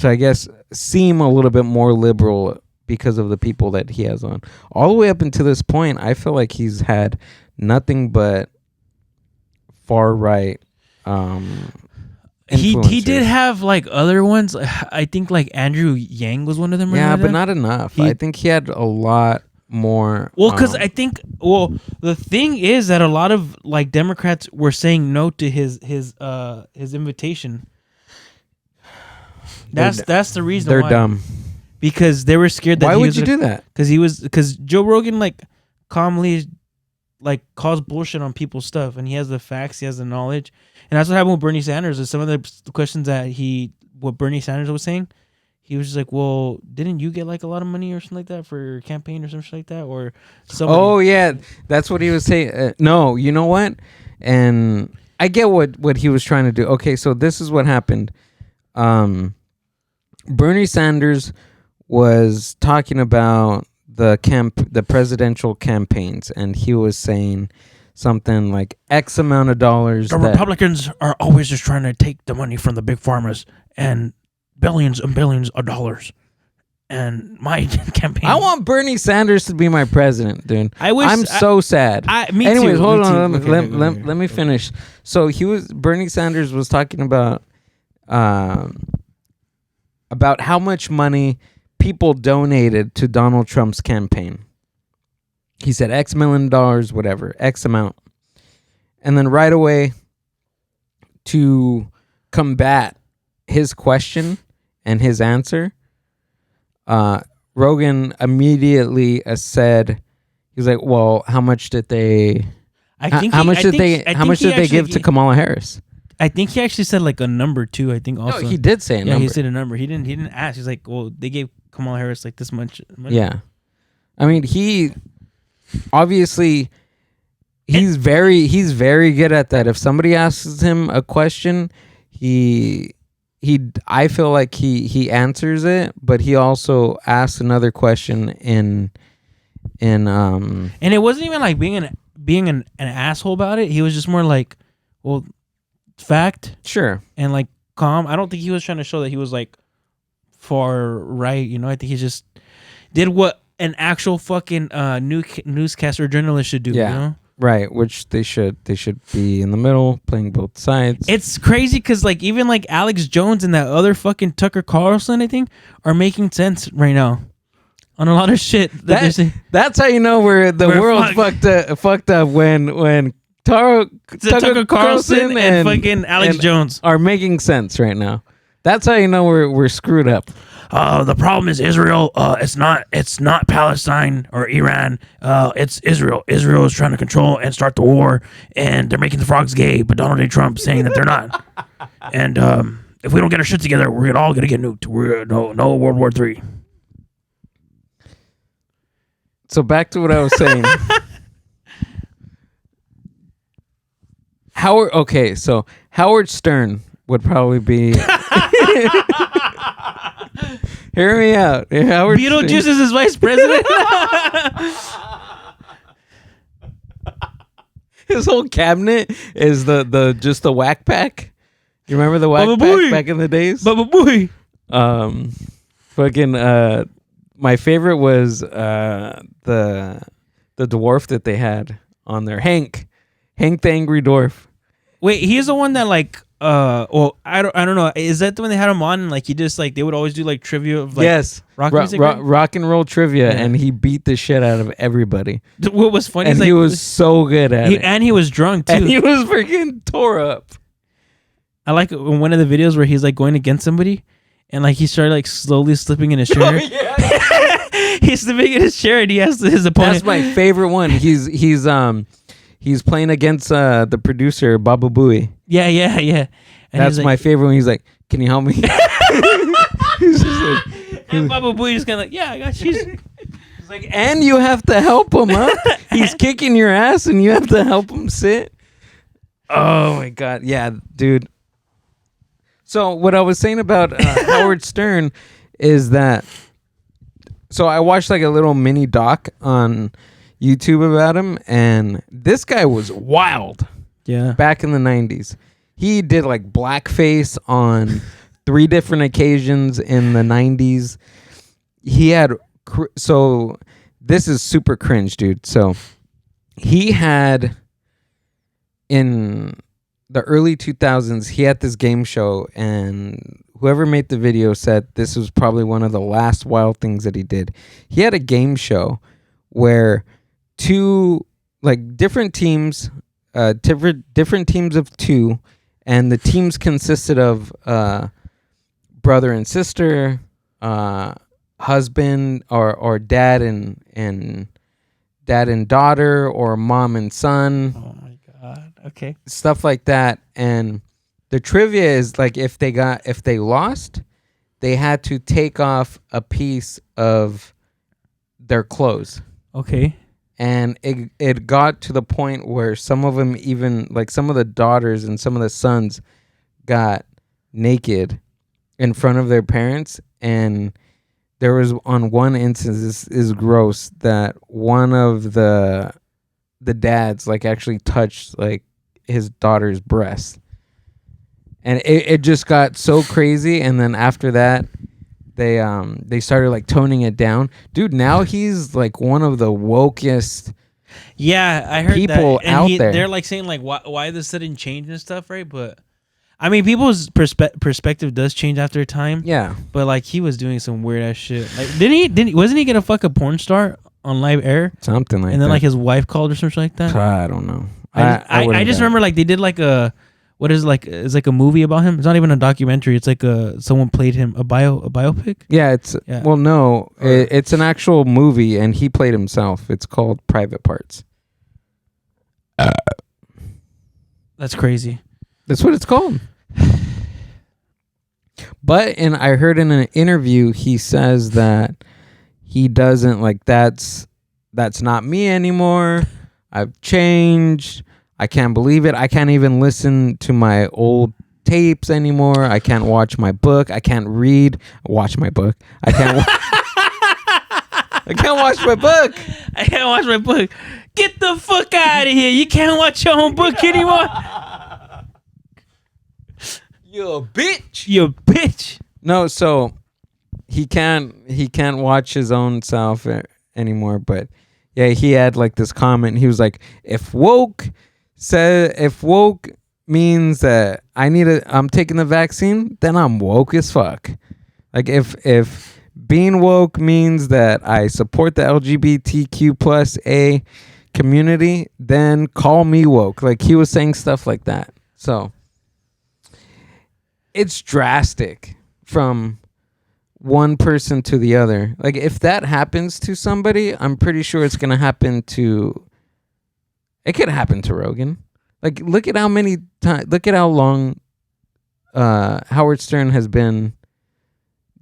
I guess seem a little bit more liberal because of the people that he has on. All the way up until this point, I feel like he's had nothing but far right. He did influencers. have like other ones. I think like Andrew Yang was one of them. Yeah, Remember but that? not enough. He- I think he had a lot more. Well, because I think the thing is that a lot of like Democrats were saying no to his invitation. That's the reason they're why. dumb. Because they were scared that Why he would was you do that? because Joe Rogan like calmly like calls bullshit on people's stuff, and he has the facts, he has the knowledge, and that's what happened with Bernie Sanders. Is some of the questions that what Bernie Sanders was saying, he was just like, well, didn't you get like a lot of money or something like that for your campaign or something like that, or somebody? Oh yeah, that's what he was saying. No, you know what? And I get what he was trying to do. Okay, so this is what happened. Bernie Sanders was talking about the presidential campaigns, and he was saying something like X amount of dollars. The Republicans are always just trying to take the money from the big farmers and billions and billions of dollars. And my campaign. I want Bernie Sanders to be my president, dude. I'm so sad. Me Anyways, too. hold Me on. too. Let me finish. So Bernie Sanders was talking about how much money people donated to Donald Trump's campaign. He said X million dollars, whatever, X amount. And then right away, to combat his question and his answer, Rogan immediately said, he was like, well, how much did they how much did they give to Kamala Harris? I think he actually said like a number too. I think also. No, he did say a Yeah, number. he said a number. He didn't ask. He's like, well, they gave Kamala Harris like this much money. Yeah. I mean, he obviously he's very good at that. If somebody asks him a question, I feel like he answers it, but he also asks another question in And it wasn't even like being an asshole about it. He was just more like, well, fact sure. and like calm. I don't think he was trying to show that he was like far right. You know, I think he just did what an actual fucking newscaster journalist should do. Yeah. You know? Right, which they should be in the middle, playing both sides. It's crazy because like even like Alex Jones and that other fucking Tucker Carlson, I think, are making sense right now on a lot of shit that they're saying. That's how you know we're world's fucked up when Tucker Carlson and fucking Alex Jones are making sense right now. That's how you know we're screwed up. The problem is Israel. It's not Palestine or Iran. It's Israel. Israel is trying to control and start the war, and they're making the frogs gay. But Donald J. Trump saying that they're not. And if we don't get our shit together, we're all gonna get nuked. We're no World War III. So back to what I was saying. Howard Stern would probably be. Hear me out. Howard Beetlejuice Stern. is his vice president. His whole cabinet is the just the whack pack. You remember the whack Baba pack Booey. back in the days? Baba Booey. Fucking my favorite was the dwarf that they had on there, Hank the Angry Dwarf. Wait, he's the one that like well, I don't know. Is that the one they had him on? And, like he just like they would always do like trivia of like Yes, rock music. Right? rock and roll trivia, Yeah. and he beat the shit out of everybody. What was funny And is he like, was so good at it. and he was drunk too. And he was freaking tore up. I like in one of the videos where he's like going against somebody, and like he started like slowly slipping in his chair. He's slipping in his chair, and he has his opponent. That's my favorite one. He's playing against the producer Baba Booey. Yeah. And That's he's my like, favorite one. He's like, "Can you help me?" He's just like, and Baba Booey just kind of like, yeah, I got you. he's like, and you have to help him, huh? He's kicking your ass, and you have to help him sit. Oh my god, yeah, dude. So what I was saying about Howard Stern is that. So I watched like a little mini doc on YouTube about him, and this guy was wild. Yeah. Back in the 90s. He did like blackface on 3 different occasions in the 90s. He had so this is super cringe, dude. So he had in the early 2000s, he had this game show, and whoever made the video said this was probably one of the last wild things that he did. He had a game show where 2 like different teams, different teams of 2, and the teams consisted of brother and sister, husband or dad and daughter, or mom and son. Oh my god. Okay. Stuff like that. And the trivia is like if they lost, they had to take off a piece of their clothes. Okay. And it got to the point where some of them, even like some of the daughters and some of the sons, got naked in front of their parents. And there was on one instance, this is gross, that one of the dads like actually touched like his daughter's breast. And it just got so crazy. And then after that, they started like toning it down. Dude, now he's like one of the wokest I heard people that. And out there. They're like saying like why the sudden change and stuff, right? But I mean, people's perspective does change after time. Yeah. But like he was doing some weird ass shit. Like wasn't he gonna fuck a porn star on live air? Something like that. And then like his wife called or something like that. I don't know. I just remember like they did like a what is it, like it's like a movie about him. It's not even a documentary. It's like someone played him a biopic. Yeah, well, no, Or- it's an actual movie, and he played himself. It's called Private Parts. That's crazy. That's what it's called. But I heard in an interview he says that he doesn't like that's not me anymore. I've changed. I can't believe it. I can't even listen to my old tapes anymore. I can't watch my book. I can't watch my book. I can't I can't watch my book. I can't watch my book. Get the fuck out of here. You can't watch your own book anymore. You a bitch. You bitch. No, so he can't watch his own self anymore, but yeah, he had like this comment. He was like, if woke means that I'm taking the vaccine, then I'm woke as fuck. Like if being woke means that I support the LGBTQ plus A community, then call me woke. Like he was saying stuff like that. So it's drastic from one person to the other. Like if that happens to somebody, I'm pretty sure it's gonna happen to. It could happen to Rogan. Like look at how many times. Look at how long Howard Stern has been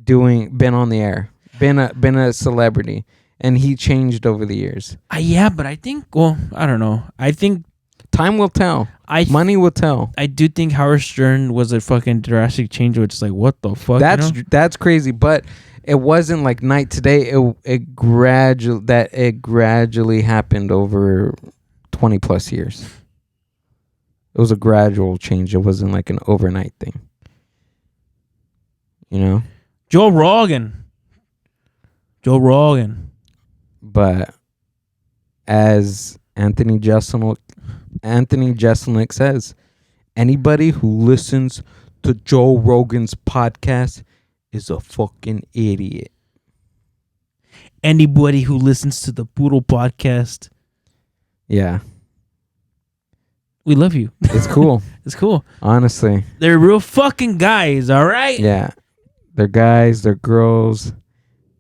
on the air, been a celebrity, and he changed over the years. Yeah, but I think. Well, I don't know. I think Time will tell. Money will tell. I do think Howard Stern was a fucking drastic change. Which is like, what the fuck? That's crazy, but it wasn't like night to day. It gradually happened over 20 plus years. It was a gradual change. It wasn't like an overnight thing. You know? Joe Rogan Joe Rogan. But as Anthony Jeselnik says, anybody who listens to Joe Rogan's podcast is a fucking idiot. Anybody who listens to the Puro podcast, Yeah, we love you. it's cool. It's cool. Honestly. They're real fucking guys, all right? Yeah. They're guys, they're girls.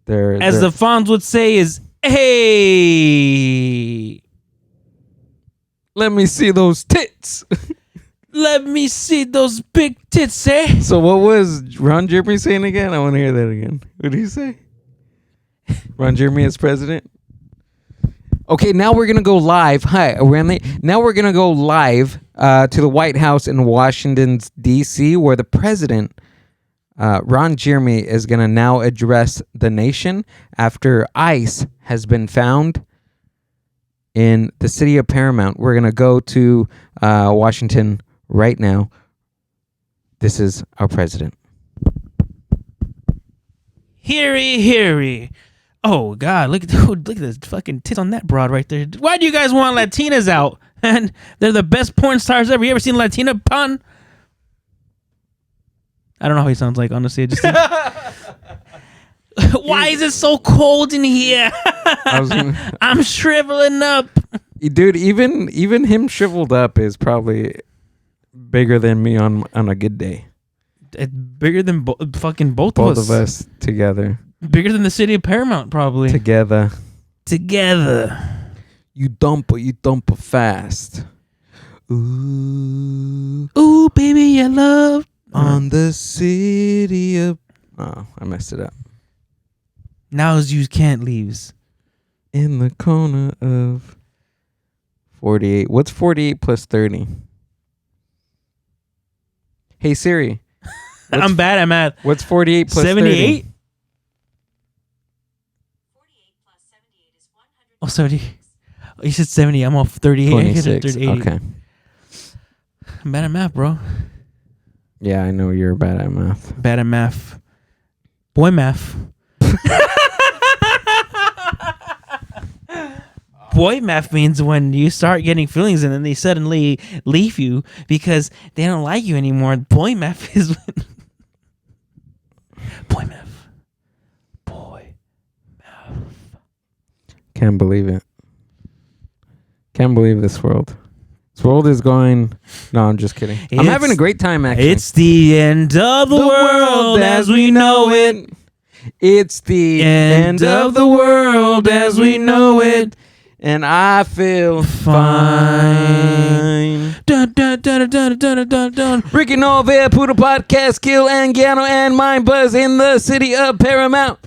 As the Fonz would say, is hey. Let me see those tits. Let me see those big tits, eh? So what was Ron Jeremy saying again? I want to hear that again. What did he say? Ron Jeremy as president? Okay, now we're going to go live. Hi, now we're going to go live to the White House in Washington, D.C., where the president, Ron Jeremy, is going to now address the nation after ICE has been found in the city of Paramount. We're going to go to Washington right now. This is our president. Heary. Oh God! Look at the fucking tits on that broad right there. Why do you guys want Latinas out? And they're the best porn stars ever. You ever seen a Latina pun? I don't know how he sounds like. Honestly, I just. Why is it so cold in here? I'm shriveling up. Dude, even him shriveled up is probably bigger than me on a good day. It's bigger than fucking both Both of of us together. Bigger than the city of Paramount, probably. Together. You dump fast. Ooh, baby, I love on the city of. Oh, I messed it up. Now's you can't leaves. In the corner of 48. What's 48 plus 30? Hey Siri. I'm bad at math. What's 48 plus 78? 30? 48 plus 78 is 100. Oh, 70. Oh, you said 70. I'm off 38. 26. 38. Okay. I'm bad at math, bro. Yeah, I know you're bad at math. Bad at math. Boy math. Boy math means when you start getting feelings and then they suddenly leave you because they don't like you anymore. Boy math is when... Boy math. Boy math. Can't believe it. Can't believe this world. This world is going... No, I'm just kidding. I'm having a great time, actually. It's the end of the world as we know it. It's the end of the world as we know it. And I feel fine. Dun, dun, dun, dun, dun, dun, dun. Ricky Novella, Puro Podcast, Gill and Gano and Mind Buzz in the city of Paramount.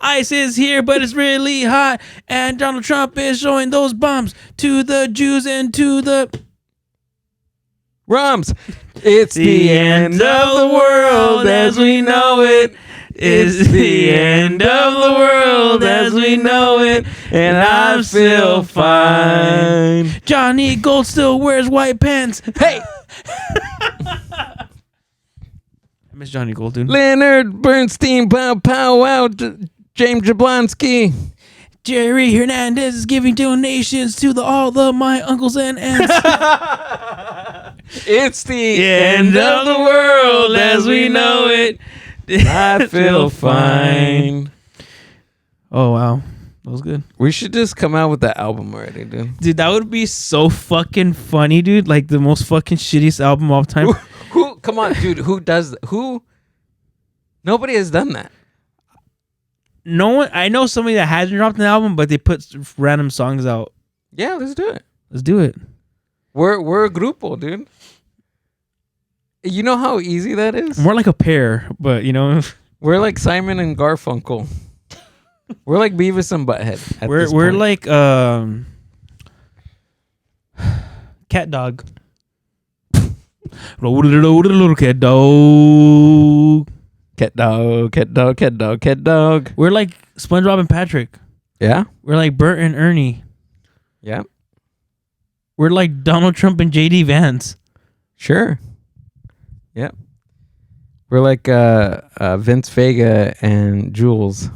Ice is here, but it's really hot. And Donald Trump is showing those bombs to the Jews and to the... Rums. It's the end of the world as we know it. It's the end of the world as we know it, and I feel fine. Johnny Gold still wears white pants. Hey! I miss Johnny Gold, dude. Leonard Bernstein, pow pow wow, James Jablonski. Jerry Hernandez is giving donations to all of my uncles and aunts. It's the end of the world as we know it. I feel fine. Oh, wow. That was good. We should just come out with that album already, dude. Dude, that would be so fucking funny, dude. Like the most fucking shittiest album of all time. Who come on, dude, who does who? Nobody has done that. No one. I know somebody that hasn't dropped an album, but they put random songs out. Yeah, let's do it. Let's do it. We're a grupo, dude. You know how easy that is? More like a pair, but you know, We're like Simon and Garfunkel. We're like Beavis and Butthead. we're like cat dog. Little cat dog. Cat dog, cat dog, cat dog, cat dog. We're like SpongeBob and Patrick. Yeah? We're like Bert and Ernie. Yeah. We're like Donald Trump and JD Vance. Sure. Yep. We're like Vince Vega and Jules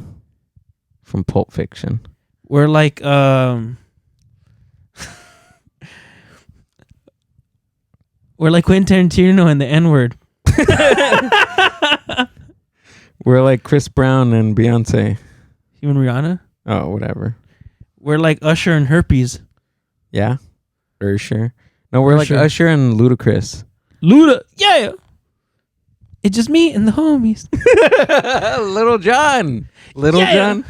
from Pulp Fiction. We're like we're like Quentin Tarantino and the N-word. We're like Chris Brown and Beyonce. You and Rihanna? Oh, whatever. We're like Usher and Herpes. Yeah? Usher. No, we're like Usher. Usher and Ludacris. Luda, yeah. It's just me and the homies. Little John. Little Yeah. John.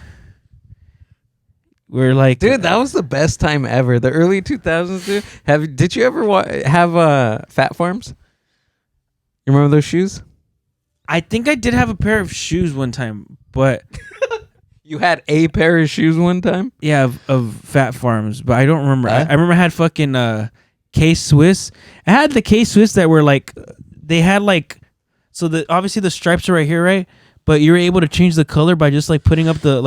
We're like, Dude, that was the best time ever. The early 2000s, dude. Did you ever have Fat Farms? You remember those shoes? I think I did have a pair of shoes one time, but You had a pair of shoes one time? yeah, of Fat Farms, but I don't remember. Huh? I remember I had fucking K-Swiss. I had the K-Swiss that were like, they had like, so the obviously the stripes are right here, right? But you were able to change the color by just like putting up the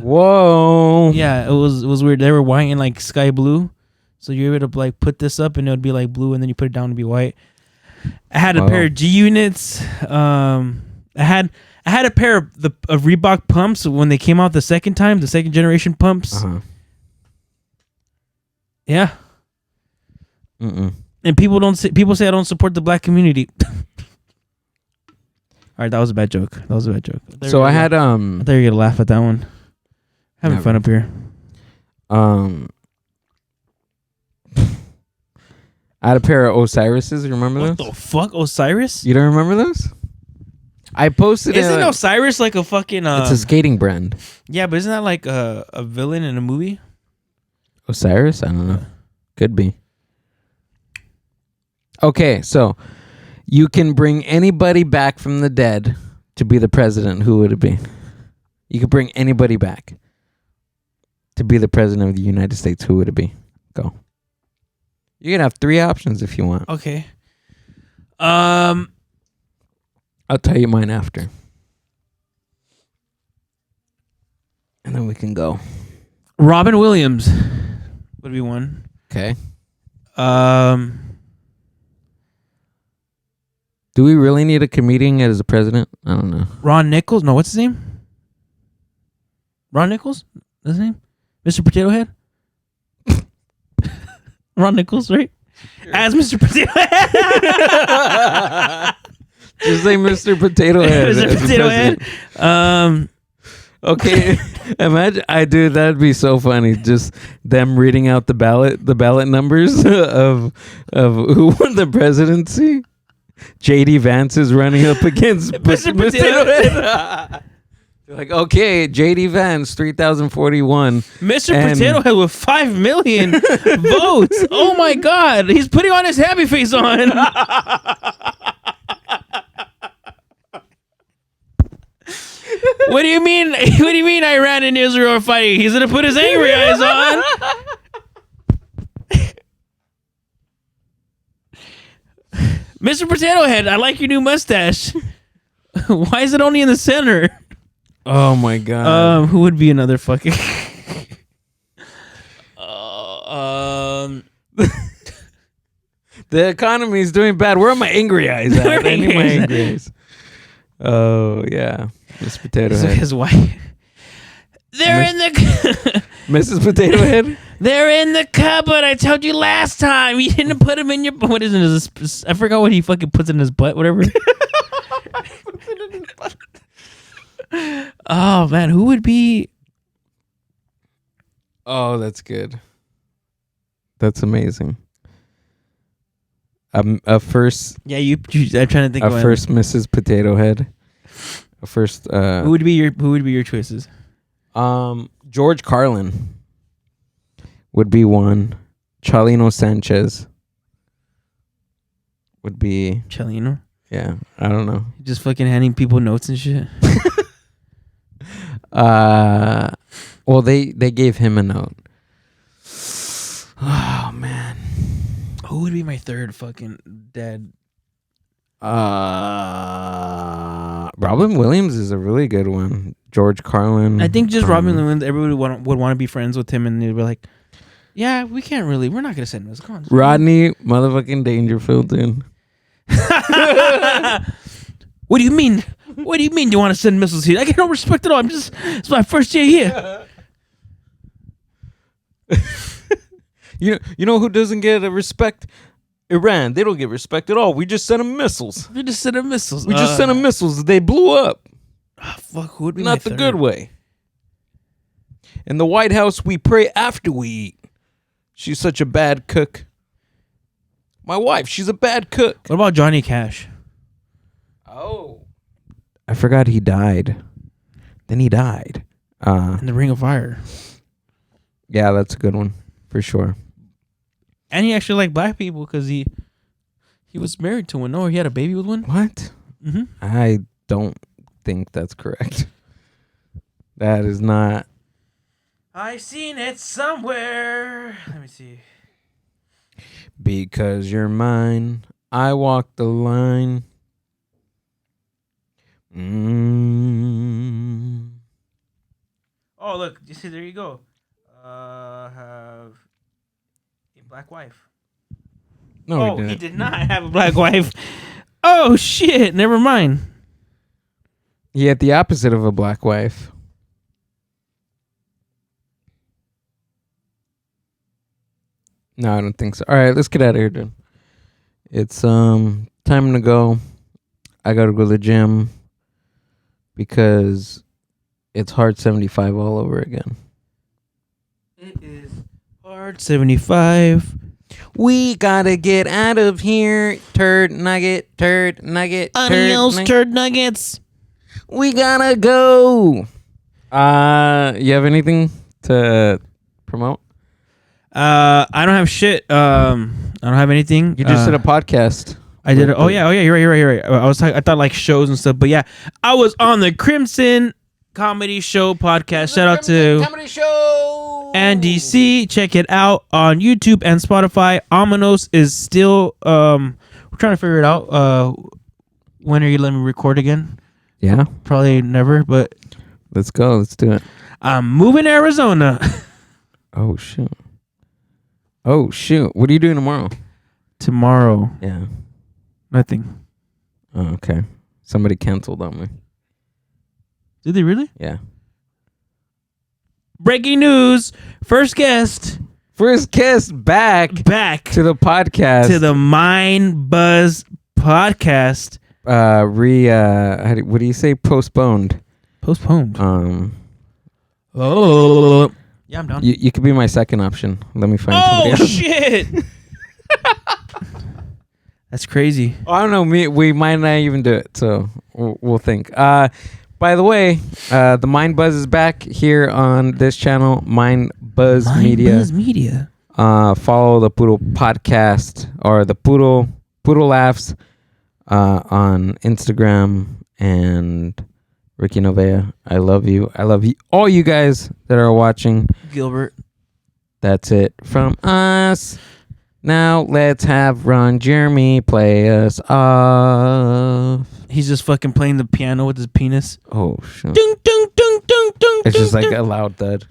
Whoa. yeah, it was weird. They were white and like sky blue, so you were able to like put this up and it would be like blue, and then you put it down to be white. I had a Wow. pair of G units. I had a pair of Reebok pumps when they came out the second generation pumps. Uh-huh. Yeah, Mm-mm. and people say I don't support the black community. All right, that was a bad joke. So I had I thought you were gonna laugh at that one. Having Never. fun up here. I had a pair of Osiris's. You remember What those? the fuck, Osiris? You don't remember those? I posted Isn't it. Osiris like a fucking? It's a skating brand. Yeah, but isn't that like a villain in a movie? Osiris? I don't know. Could be. Okay, so you can bring anybody back from the dead to be the president. Who would it be? You could bring anybody back to be the president of the United States. Who would it be? Go. You can have 3 options if you want. Okay. I'll tell you mine after. And then we can go. Robin Williams would be one. Okay. Do we really need a comedian as a president? I don't know. Ron Nichols. No, what's his name? Ron Nichols? That's his name? Mr. Potato Head? Ron Nichols, right? As Mr. Potato Head. Just say Mr. Potato Head. Mr. as the Potato Head. president. Okay. Imagine that'd be so funny. Just them reading out the ballot numbers of who won the presidency. JD Vance is running up against Mr. Mr. Potato Head. They're like, okay, JD Vance, 3,041. Mr. And- Potato Head with 5 million votes. Oh my God. He's putting on his happy face on. What do you mean? What do you mean Iran and Israel are fighting? He's gonna put his angry eyes on. Mr. Potato Head, I like your new mustache. Why is it only in the center? Oh my god. Who would be another fucking? The economy is doing bad. Where are my angry eyes at? Where are I need my angry eyes? angry eyes. Oh yeah, Miss Potato Head. His wife. They're in the. Mrs. Potato Head. They're in the cupboard. I told you last time. You didn't put them in your. What is it? I forgot what he fucking puts in his butt. Whatever. Oh man, who would be? Oh, that's good. That's amazing. A first, Yeah, you. I'm trying to think. a of first Mrs. Potato Head. A first. Who would be your choices? George Carlin would be one. Chalino Sanchez would be. Chelino. Yeah, I don't know. Just fucking handing people notes and shit. Well, they gave him a note. Oh man. Who would be my third fucking dead? Robin Williams is a really good one. George Carlin. I think just Robin Williams. Everybody would want to be friends with him, and they'd be like, "Yeah, we can't really. We're not gonna send this." Come on, Rodney motherfucking Dangerfield, dude. What do you mean? What do you mean you want to send missiles here? I get no respect at all. It's my first year here. You know who doesn't get a respect? Iran. They don't get respect at all. We just sent them missiles. We just sent them missiles. We just sent them missiles. They blew up. Fuck, who would be Not the good way. In the White House, we pray after we eat. She's such a bad cook. My wife, she's a bad cook. What about Johnny Cash? Oh. I forgot he died. Then he died. In the Ring of Fire. Yeah, that's a good one. For sure. And he actually liked black people because he was married to one. No, he had a baby with one. What? Mm-hmm. I don't think that's correct. That is not. I seen it somewhere. Let me see. Because you're mine, I walk the line. Oh, look. You see, there you go. Have a black wife. No, he did not have a black wife. Oh, shit. Never mind. He had the opposite of a black wife. No, I don't think so. All right, let's get out of here, dude. It's time to go. I gotta go to the gym because it's hard 75 all over again. It is hard 75. We gotta get out of here. Turd nugget. Adios, turd nuggets. We gotta go. You have anything to promote? I don't have shit. I don't have anything. You just did a podcast. I did it. Oh yeah. You're right. I thought like shows and stuff, but yeah, I was on the Crimson Comedy Show podcast. Shout out to Comedy Show and DC. Check it out on YouTube and Spotify. Ominos is still. We're trying to figure it out. When are you letting me record again? Yeah, Probably never, but let's go. Let's do it. I'm moving to Arizona. Oh shoot. What are you doing tomorrow? Tomorrow, Yeah. nothing. Oh, okay. Somebody canceled on me. Did they really? Yeah. Breaking news. First guest First guest back to the podcast. to the Mind Buzz podcast. What do you say? Postponed. Postponed. Oh. Yeah, I'm down. You could be my second option. Let me find somebody else. Shit. That's crazy. I don't know. We might not even do it, so we'll think. By the way, the Mind Buzz is back here on this channel, Mind Buzz Media. Buzz Media. Follow the Puro podcast or the Puro Laffs on Instagram and Ricky Novella. I love you. I love you. All you guys that are watching. Gilbert. That's it from us. Now let's have Ron Jeremy play us off. He's just fucking playing the piano with his penis. Oh shit! Ding, ding, ding, ding, ding. It's just ding, like ding. a loud thud.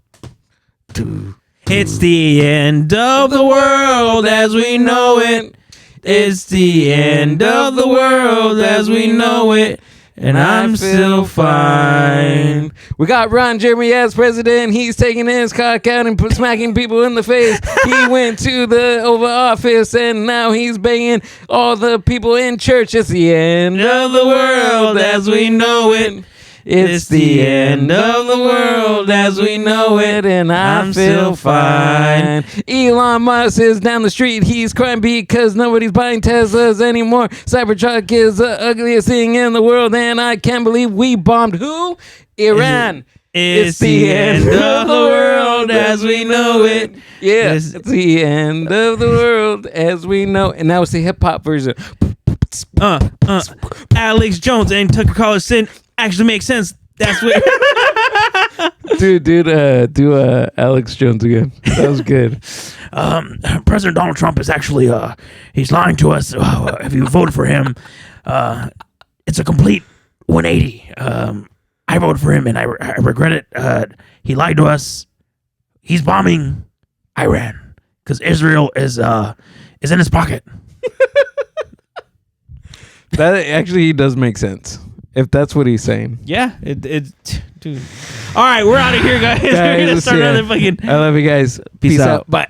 It's the end of the world as we know it. It's the end of the world as we know it. And I'm still fine. We got Ron Jeremy as president. He's taking his cock out and smacking people in the face. He went to the Oval Office and now he's banging all the people in church. It's the end of the world as we know it. It's the end of the world as we know it, and I'm still fine. Elon Musk is down the street. He's crying because nobody's buying Teslas anymore. Cybertruck is the ugliest thing in the world, and I can't believe we bombed who? Iran. It's the end of the world as we know it. Yeah, it's the end of the world as we know it. And now it's the hip-hop version. Alex Jones and Tucker Carlson actually makes sense. That's what. Dude, do Alex Jones again. That was good. President Donald Trump is actually he's lying to us. If you voted for him, it's a complete 180. I voted for him and I regret it. He lied to us. He's bombing Iran because Israel is in his pocket. That actually does make sense if that's what he's saying. Yeah, dude. All right, we're out of here, guys. We're gonna Guys, start yeah. another fucking. I love you guys. Peace out. Bye.